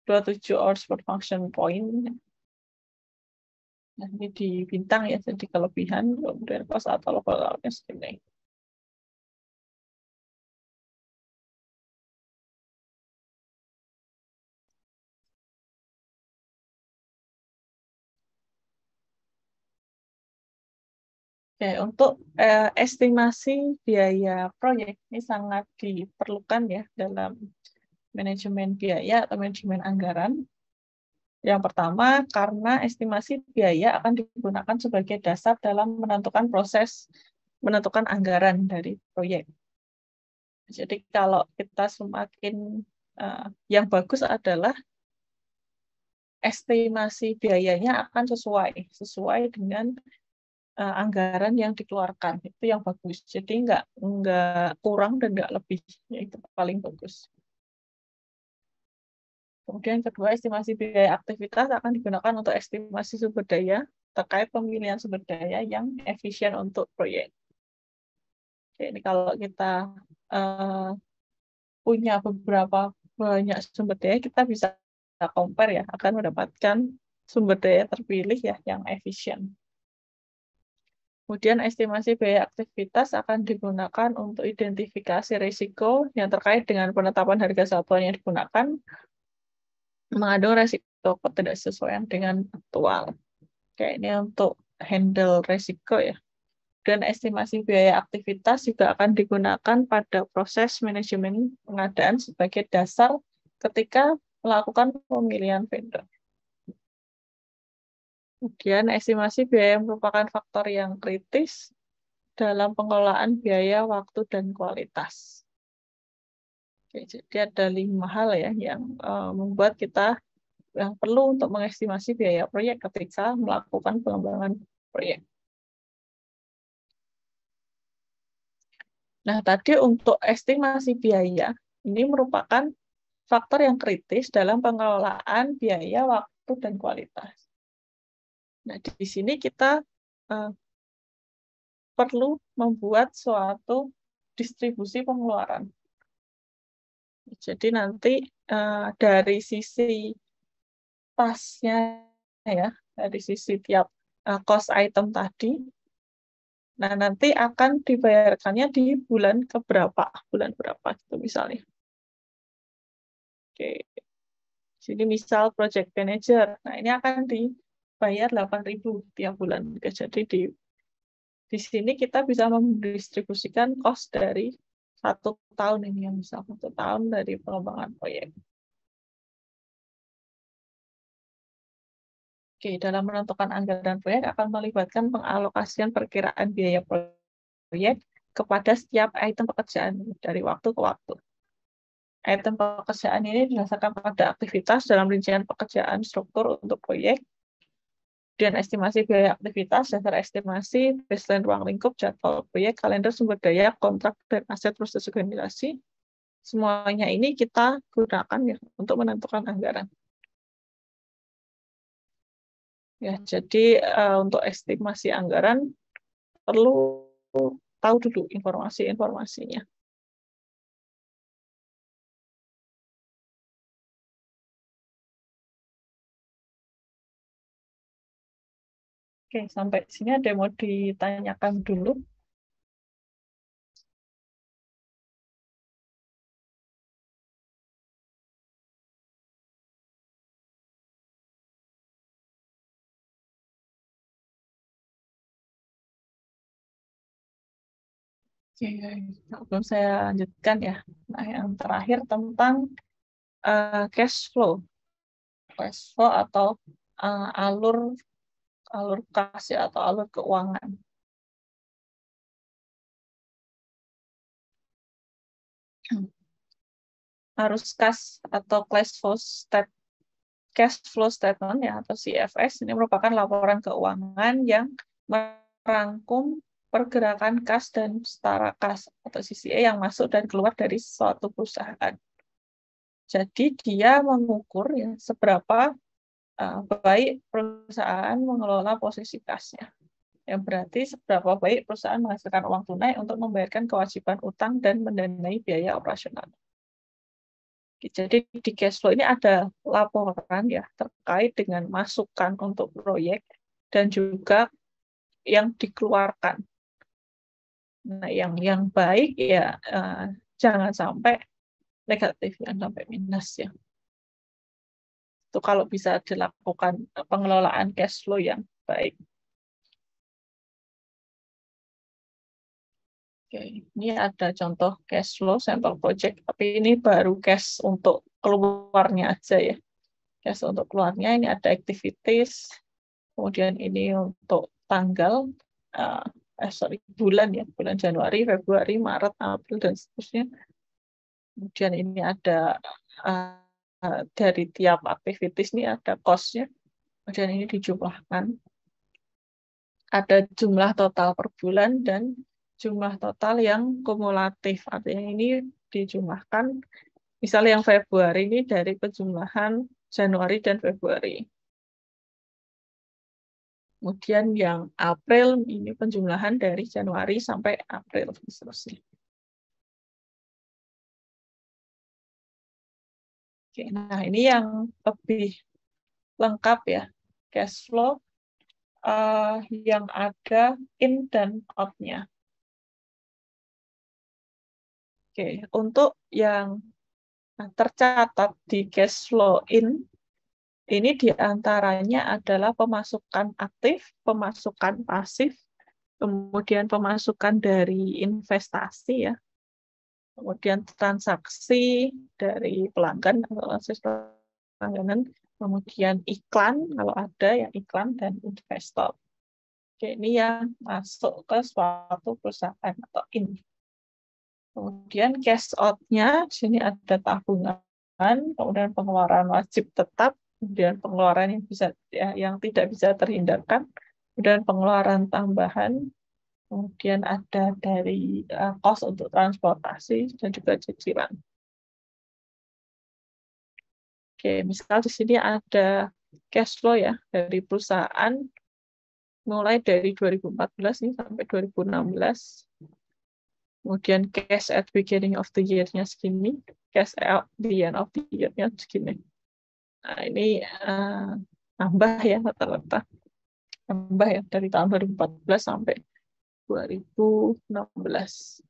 27 hours per function point. Nah, ini di bintang ya, jadi kelebihan, kemudian cost atau level hour-nya segini. Oke, untuk estimasi biaya proyek ini sangat diperlukan ya dalam manajemen biaya atau manajemen anggaran. Yang pertama, karena estimasi biaya akan digunakan sebagai dasar dalam menentukan anggaran dari proyek. Jadi kalau kita semakin yang bagus adalah estimasi biayanya akan sesuai dengan anggaran yang dikeluarkan, itu yang bagus. Jadi nggak kurang dan nggak lebih, itu paling bagus. Kemudian kedua, estimasi biaya aktivitas akan digunakan untuk estimasi sumber daya terkait pemilihan sumber daya yang efisien untuk proyek. Oke, ini kalau kita punya banyak sumber daya, kita bisa compare ya, akan mendapatkan sumber daya terpilih ya yang efisien. Kemudian estimasi biaya aktivitas akan digunakan untuk identifikasi risiko yang terkait dengan penetapan harga satuan yang digunakan, mengandung risiko ketidaksesuaian dengan aktual. Kayak ini untuk handle risiko ya. Dan estimasi biaya aktivitas juga akan digunakan pada proses manajemen pengadaan sebagai dasar ketika melakukan pemilihan vendor. Kemudian estimasi biaya merupakan faktor yang kritis dalam pengelolaan biaya, waktu, dan kualitas. Oke, jadi ada 5 hal ya yang membuat kita yang perlu untuk mengestimasi biaya proyek ketika melakukan pengembangan proyek. Nah, tadi untuk estimasi biaya, ini merupakan faktor yang kritis dalam pengelolaan biaya, waktu, dan kualitas. Nah, di sini kita perlu membuat suatu distribusi pengeluaran. Jadi nanti dari sisi tasnya ya, dari sisi tiap cost item tadi, nah nanti akan dibayarkannya di bulan berapa gitu misalnya. Oke, sini misal project manager, nah ini akan dibayar 8.000 tiap bulan. Jadi di sini kita bisa mendistribusikan cost dari 1 tahun ini, yang misal 1 tahun dari pengembangan proyek. Oke, dalam menentukan anggaran proyek akan melibatkan pengalokasian perkiraan biaya proyek kepada setiap item pekerjaan dari waktu ke waktu. Item pekerjaan ini didasarkan pada aktivitas dalam rincian pekerjaan struktur untuk proyek, dan estimasi biaya aktivitas, dasar estimasi, baseline ruang lingkup, jadwal proyek, kalender sumber daya, kontrak, dan aset proses organisasi. Semuanya ini kita gunakan ya untuk menentukan anggaran. Ya, jadi untuk estimasi anggaran perlu tahu dulu informasi-informasinya. Oke, sampai sini ada yang mau ditanyakan dulu. Oke, sebelum saya lanjutkan ya. Nah, yang terakhir tentang cash flow. Cash flow atau alur kas ya, atau alur keuangan. Arus kas atau cash flow statement ya, atau CFS ini merupakan laporan keuangan yang merangkum pergerakan kas dan setara kas atau CCA yang masuk dan keluar dari suatu perusahaan. Jadi dia mengukur ya seberapa baik perusahaan mengelola posisi kasnya. Yang berarti seberapa baik perusahaan menghasilkan uang tunai untuk membayarkan kewajiban utang dan mendanai biaya operasional. Jadi di cash flow ini ada laporan ya terkait dengan masukan untuk proyek dan juga yang dikeluarkan. Nah, yang baik ya jangan sampai negatif, jangan sampai minus ya. Itu kalau bisa dilakukan pengelolaan cash flow yang baik. Oke, ini ada contoh cash flow sampel project, tapi ini baru cash untuk keluarnya aja ya. Cash untuk keluarnya ini ada activities, kemudian ini untuk tanggal, bulan ya, bulan Januari, Februari, Maret, April, dan seterusnya. Kemudian ini ada dari tiap activities ini ada cost-nya, kemudian ini dijumlahkan. Ada jumlah total per bulan dan jumlah total yang kumulatif, artinya ini dijumlahkan, misalnya yang Februari ini dari penjumlahan Januari dan Februari. Kemudian yang April ini penjumlahan dari Januari sampai April seterusnya. Oke, nah ini yang lebih lengkap ya, cash flow yang ada in dan out-nya. Oke, untuk yang tercatat di cash flow in, ini diantaranya adalah pemasukan aktif, pemasukan pasif, kemudian pemasukan dari investasi ya, kemudian transaksi dari pelanggan atau akses pelangganan, kemudian iklan kalau ada ya, iklan dan investor. Oke, ini yang masuk ke suatu perusahaan atau in. Kemudian cash out-nya di sini ada tabungan, kemudian pengeluaran wajib tetap, kemudian pengeluaran yang bisa yang tidak bisa terhindarkan, kemudian pengeluaran tambahan, kemudian ada dari cost untuk transportasi dan juga cicilan. Oke, misal di sini ada cash flow ya dari perusahaan mulai dari 2014 nih sampai 2016. Kemudian cash at beginning of the year-nya segini, cash out the end of the year-nya segini. Nah, ini nambah ya rata-rata. Nambah ya dari tahun 2014 sampai 2016.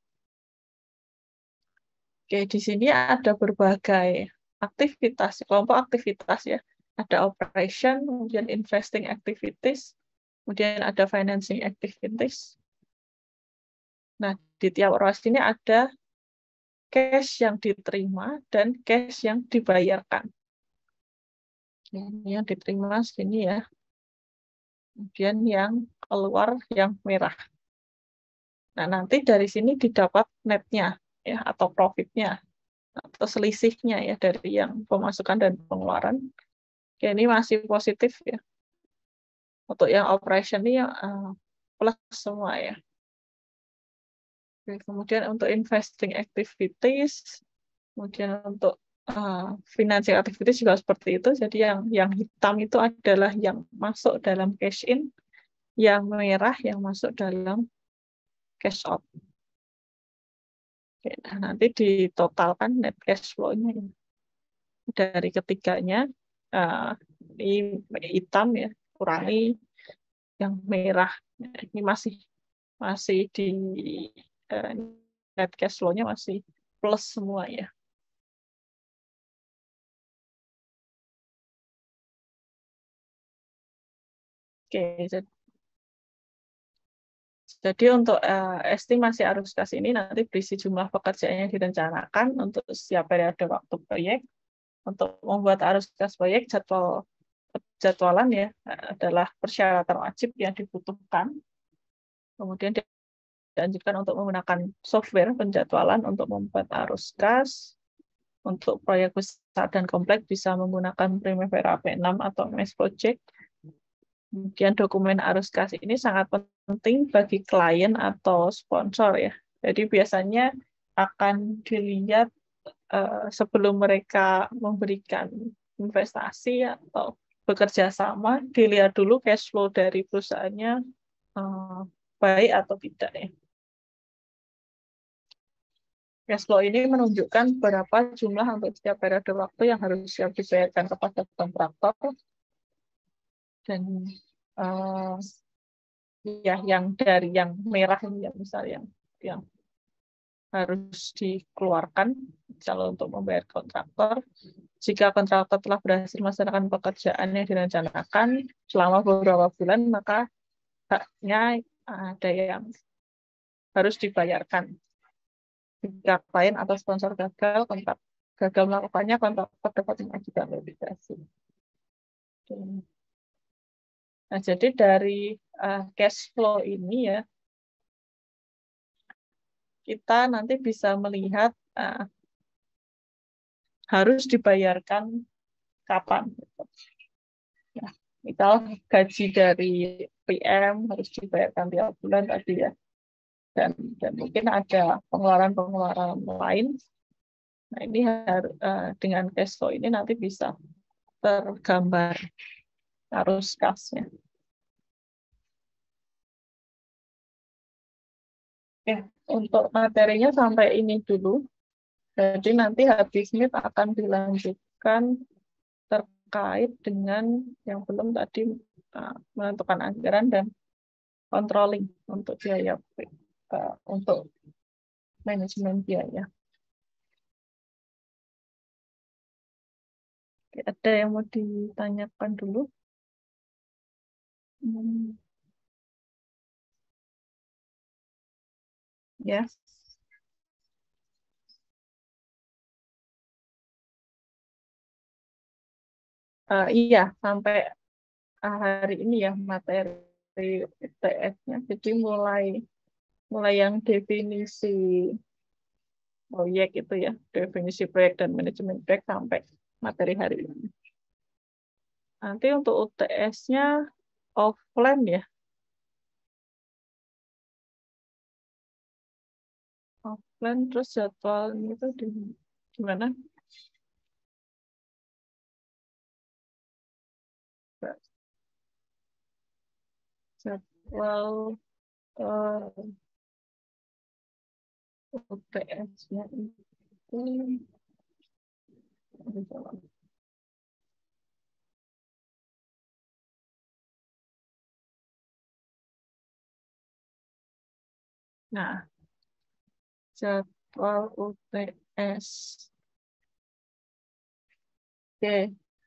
Oke, di sini ada berbagai aktivitas, kelompok aktivitas ya. Ada operation, kemudian investing activities, kemudian ada financing activities. Nah, di tiap operasi ini ada cash yang diterima dan cash yang dibayarkan. Ini yang diterima segini ya. Kemudian yang keluar yang merah. Nah, nanti dari sini didapat netnya ya, atau profitnya atau selisihnya ya dari yang pemasukan dan pengeluaran. Oke, ini masih positif ya. Untuk yang operation ini plus semua ya. Oke, kemudian untuk investing activities, kemudian untuk financial activities juga seperti itu. Jadi yang hitam itu adalah yang masuk dalam cash in, yang merah yang masuk dalam cash out. Oke, nah nanti ditotalkan net cash flow-nya dari ketiganya, ini hitam ya, kurangi yang merah. Ini masih di net cash flow-nya masih plus semua ya. Oke, jadi untuk estimasi arus kas ini nanti berisi jumlah pekerjaan yang direncanakan untuk setiap periode waktu proyek. Untuk membuat arus kas proyek, jadwalan ya adalah persyaratan wajib yang dibutuhkan. Kemudian dianjurkan untuk menggunakan software penjadwalan untuk membuat arus kas. Untuk proyek besar dan kompleks bisa menggunakan Primavera P6 atau Mesh Project. Kemudian dokumen arus kas ini sangat penting bagi klien atau sponsor ya. Jadi biasanya akan dilihat sebelum mereka memberikan investasi atau bekerja sama, dilihat dulu cash flow dari perusahaannya baik atau tidak ya. Cash flow ini menunjukkan berapa jumlah untuk setiap periode waktu yang harus siap dibayarkan kepada kontraktor. Dan ya yang dari yang merah ini ya misalnya yang harus dikeluarkan kalau untuk membayar kontraktor. Jika kontraktor telah berhasil melaksanakan pekerjaan yang direncanakan selama beberapa bulan, maka haknya ada yang harus dibayarkan. Jika klien atau sponsor gagal melakukannya, kontraktor dapat mengajukan litigasi. Nah, jadi dari cash flow ini ya, kita nanti bisa melihat harus dibayarkan kapan. Nah, misal gaji dari PM harus dibayarkan tiap bulan tadi ya, dan mungkin ada pengeluaran lain. Nah, ini dengan cash flow ini nanti bisa tergambar arus kasnya. Oke, untuk materinya sampai ini dulu. Jadi nanti habis ini akan dilanjutkan terkait dengan yang belum tadi menentukan anggaran dan controlling untuk biaya untuk manajemen biaya. Oke, ada yang mau ditanyakan dulu? Ya. Iya, sampai hari ini ya materi UTS-nya. Jadi mulai yang definisi proyek itu ya, definisi proyek dan manajemen proyek sampai materi hari ini. Nanti untuk UTS-nya offline ya. Offline terus jadwalnya itu di mana? Jadwal UTS-nya itu nah, jadwal UTS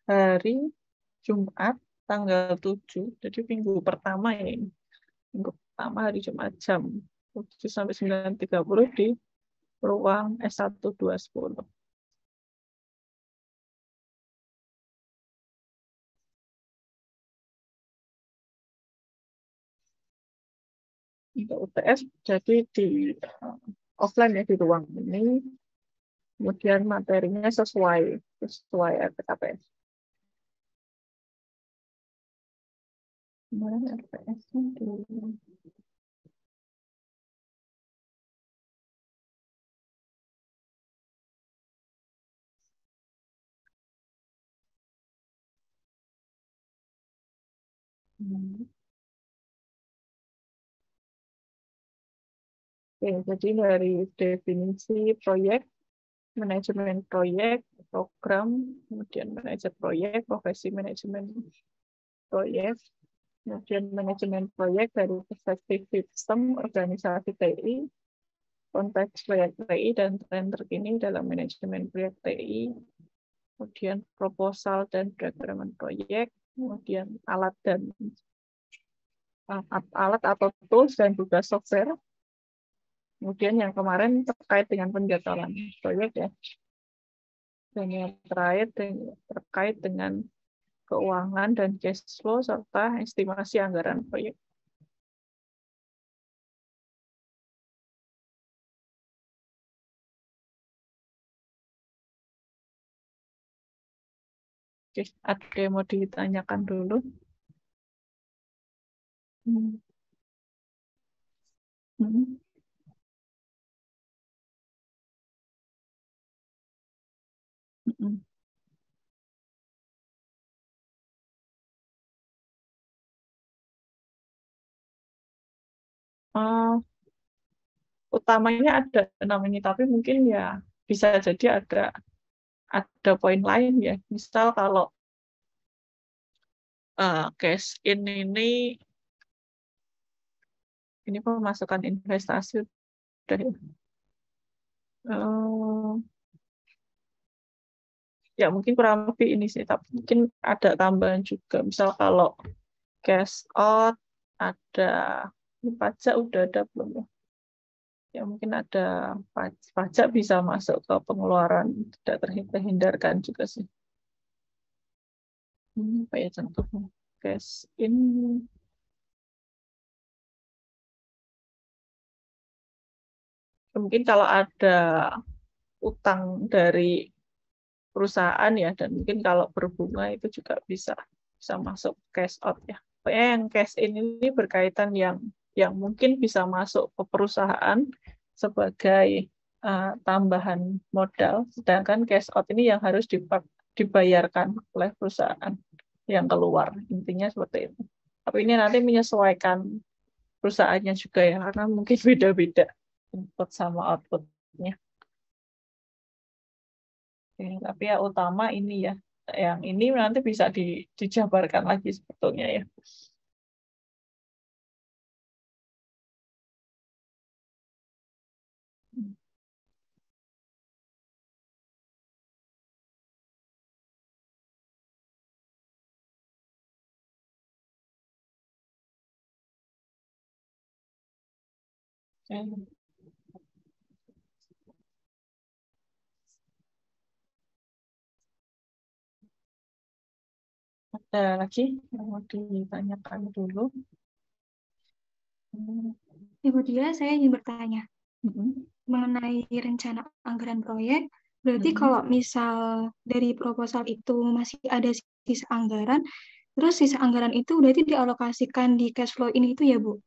hari Jumat tanggal 7, jadi minggu pertama ya ini. Minggu pertama hari Jumat jam 7 sampai 9.30 di ruang S1210. Untuk UTS jadi di offline ya di ruang ini. Kemudian materinya sesuai RPKPS. Kemarin RPS-nya dulu. Oke, jadi dari definisi proyek, manajemen proyek, program, kemudian manajer proyek, profesi manajemen proyek, Kemudian manajemen proyek dari perspektif sistem organisasi TI, konteks proyek TI dan tren terkini dalam manajemen proyek TI, kemudian proposal dan diagraman proyek, kemudian alat atau tools dan juga software. Kemudian yang kemarin terkait dengan penjadwalan proyek ya. Dan yang terakhir terkait dengan keuangan dan cash flow serta estimasi anggaran proyek. Oke, ada yang mau ditanyakan dulu? Hmm. Hmm. Hmm. Utamanya ada 6 ini, tapi mungkin ya bisa jadi ada poin lain ya. Misal kalau cash in ini pemasukan investasi udah ya. Ya mungkin kurang lebih ini sih, tapi mungkin ada tambahan juga. Misal kalau cash out ada ini pajak udah ada belum ya? Ya mungkin ada pajak bisa masuk ke pengeluaran tidak terhindarkan juga sih. Apa ya contohnya? Cash in mungkin kalau ada utang dari perusahaan ya, dan mungkin kalau berbunga itu juga bisa masuk cash out ya. Pokoknya yang cash in ini berkaitan yang mungkin bisa masuk ke perusahaan sebagai tambahan modal, sedangkan cash out ini yang harus dibayarkan oleh perusahaan yang keluar. Intinya seperti itu. Tapi ini nanti menyesuaikan perusahaannya juga ya, karena mungkin beda-beda input sama outputnya. Tapi ya utama ini ya, yang ini nanti bisa dijabarkan lagi sebetulnya ya. Ada lagi yang mau ditanyakan dulu? Ibu Dia, saya ingin bertanya mengenai rencana anggaran proyek. Berarti kalau misal dari proposal itu masih ada sisa anggaran, terus sisa anggaran itu berarti dialokasikan di cash flow ini itu ya, Bu?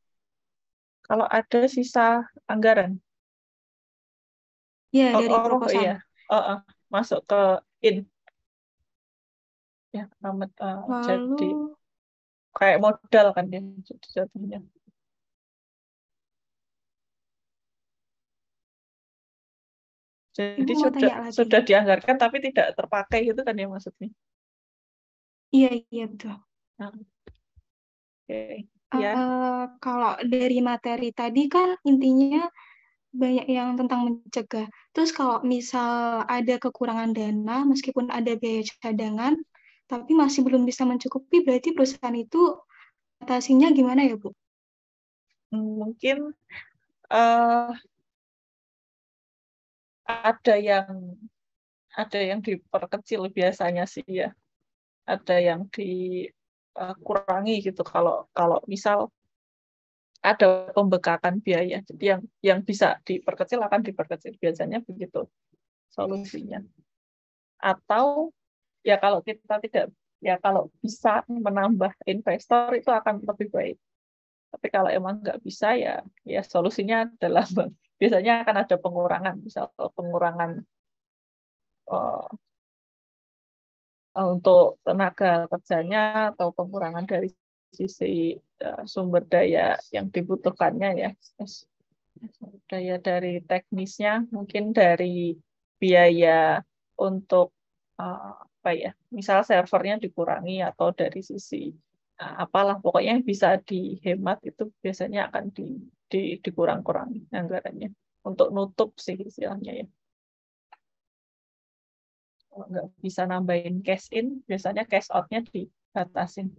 Kalau ada sisa anggaran? Ya, dari proposal. Iya. Masuk ke in. Ya, jadi kayak modal kan ya jatuhnya. Jadi sudah dianggarkan tapi tidak terpakai itu kan ya maksudnya? Iya betul. Okay. Kalau dari materi tadi kan intinya banyak yang tentang mencegah. Terus kalau misal ada kekurangan dana, meskipun ada biaya cadangan, tapi masih belum bisa mencukupi, berarti perusahaan itu atasinya gimana ya, Bu? Mungkin ada yang diperkecil biasanya sih ya. Ada yang dikurangi gitu kalau misal ada pembekakan biaya. Jadi yang bisa diperkecil akan diperkecil, biasanya begitu solusinya. Atau ya kalau kita tidak, ya kalau bisa menambah investor itu akan lebih baik. Tapi kalau emang nggak bisa ya solusinya adalah biasanya akan ada pengurangan, misal pengurangan untuk tenaga kerjanya atau pengurangan dari sisi sumber daya yang dibutuhkannya ya, sumber daya dari teknisnya, mungkin dari biaya untuk apa ya, misal servernya dikurangi atau dari sisi apalah pokoknya yang bisa dihemat itu biasanya akan dikurang-kurangi anggarannya untuk nutup sih istilahnya ya. Kalau nggak bisa nambahin cash in, biasanya cash out-nya dibatasin.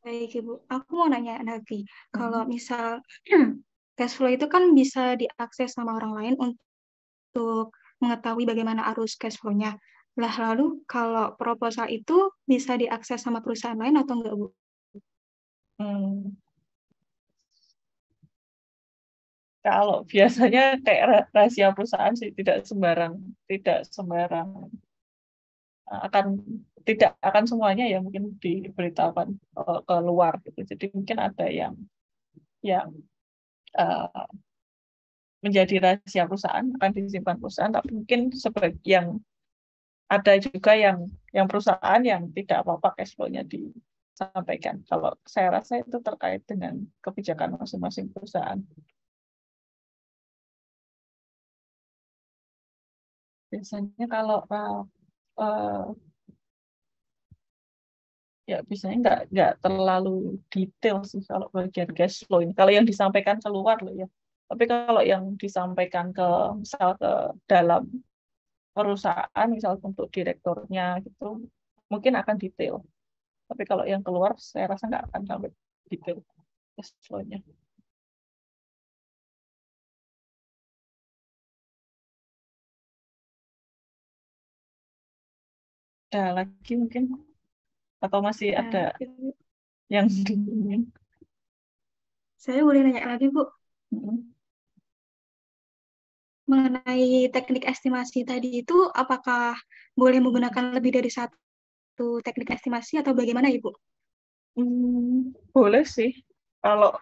Baik, Ibu. Aku mau nanya lagi. Kalau misal cash flow itu kan bisa diakses sama orang lain untuk mengetahui bagaimana arus cash flow-nya. Lah, lalu kalau proposal itu bisa diakses sama perusahaan lain atau enggak, Bu? Kalau biasanya kayak rahasia perusahaan sih tidak sembarang tidak akan semuanya ya mungkin diberitakan ke luar gitu. Jadi mungkin ada yang uh, menjadi rahasia perusahaan akan disimpan perusahaan, tapi mungkin yang ada juga yang perusahaan yang tidak apa-apa cash flow-nya disampaikan. Kalau saya rasa itu terkait dengan kebijakan masing-masing perusahaan. Biasanya kalau ya biasanya nggak terlalu detail sih kalau bagian cash flow ini. Kalau yang disampaikan keluar loh ya. Tapi kalau yang disampaikan misal ke dalam perusahaan, misal untuk direkturnya gitu, mungkin akan detail. Tapi kalau yang keluar, saya rasa nggak akan sampai detail cash flow-nya. Ada lagi mungkin? Atau masih ada yang diingin? Saya boleh nanya lagi, Bu. Mengenai teknik estimasi tadi itu, apakah boleh menggunakan lebih dari satu teknik estimasi atau bagaimana, Ibu? Boleh sih. Kalau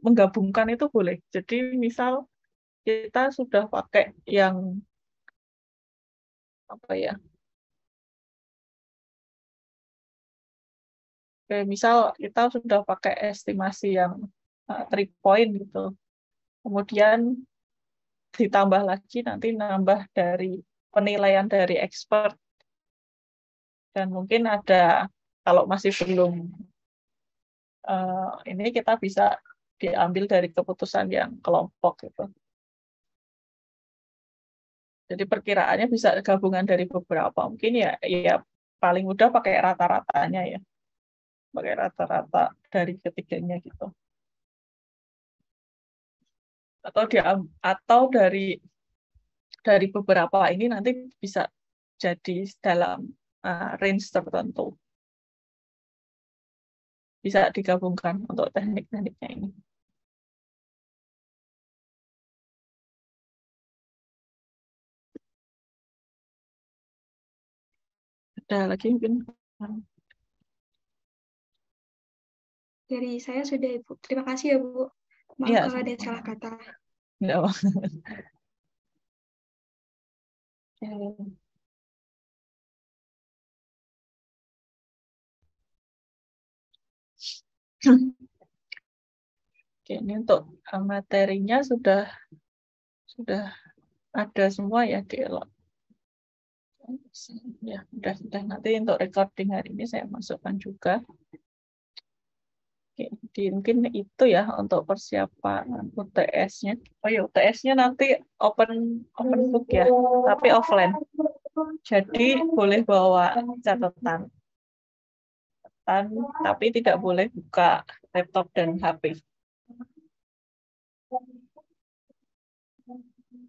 menggabungkan itu boleh. Jadi misal kita sudah pakai yang apa ya? Misal kita sudah pakai estimasi yang 3 point gitu. Kemudian ditambah lagi nanti nambah dari penilaian dari expert. Dan mungkin ada kalau masih belum ini kita bisa diambil dari keputusan yang kelompok gitu. Jadi perkiraannya bisa gabungan dari beberapa. Mungkin ya paling mudah pakai rata-ratanya ya. Pakai rata-rata dari ketiganya gitu. Atau dari beberapa ini nanti bisa jadi dalam range tertentu. Bisa digabungkan untuk teknik-tekniknya ini. Ada lagi mungkin? Dari saya sudah, Ibu. Terima kasih ya, Bu. Maaf Ya, kalau ada salah kata. Enggak. Oke, ini untuk materinya sudah ada semua ya di Elot. Ya, sudah nanti untuk recording hari ini saya masukkan juga. Oke, mungkin itu ya untuk persiapan UTS-nya. Oh ya, UTS-nya nanti open book ya, tapi offline. Jadi boleh bawa catatan, tapi tidak boleh buka laptop dan HP.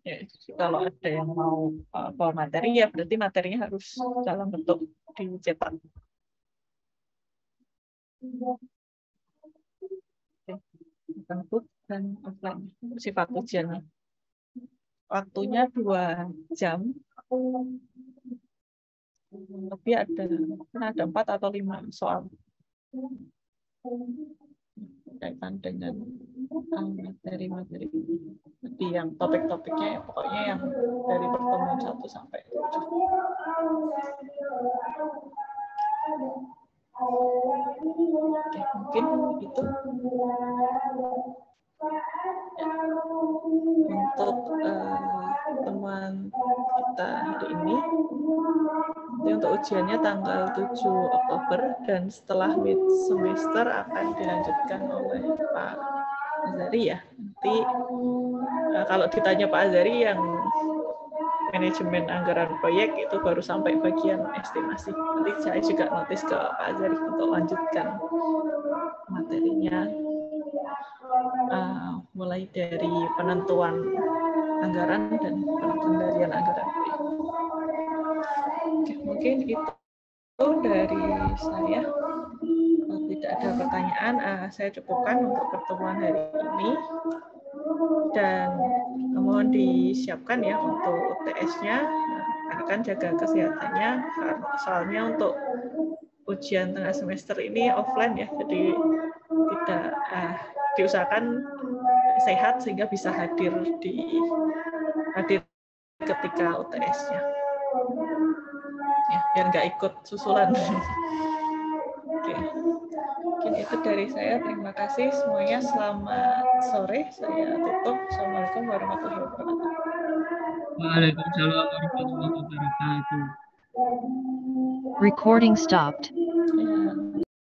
Ya, kalau ada yang mau bawa materi ya berarti materinya harus dalam bentuk dicetak. Open book dan offline sifat ujiannya. Waktunya 2 jam. Lebih ada 4 atau 5 soal kaitan dengan materi-materi. Jadi yang topik-topiknya pokoknya yang dari pertemuan 1 sampai 7. Oke, mungkin itu untuk pertemuan kita hari ini. untuk ujiannya tanggal 7 Oktober dan setelah mid semester akan dilanjutkan oleh Pak Azari ya. Nanti kalau ditanya Pak Azari yang manajemen anggaran proyek itu baru sampai bagian estimasi. Nanti saya juga notis ke Pak Azari untuk lanjutkan materinya mulai dari penentuan anggaran dan pengendalian anggaran proyek. Oke, mungkin itu dari saya. Kalau tidak ada pertanyaan, saya cukupkan untuk pertemuan hari ini. Dan mohon disiapkan ya untuk UTS-nya, akan jaga kesehatannya, soalnya untuk ujian tengah semester ini offline ya, jadi tidak diusahakan sehat sehingga bisa hadir ketika UTS-nya. Ya, biar nggak ikut susulan. Oke. Mungkin itu dari saya. Terima kasih semuanya. Selamat sore. Saya tutup. Assalamualaikum warahmatullahi wabarakatuh. Waalaikumsalam warahmatullahi wabarakatuh. Recording stopped.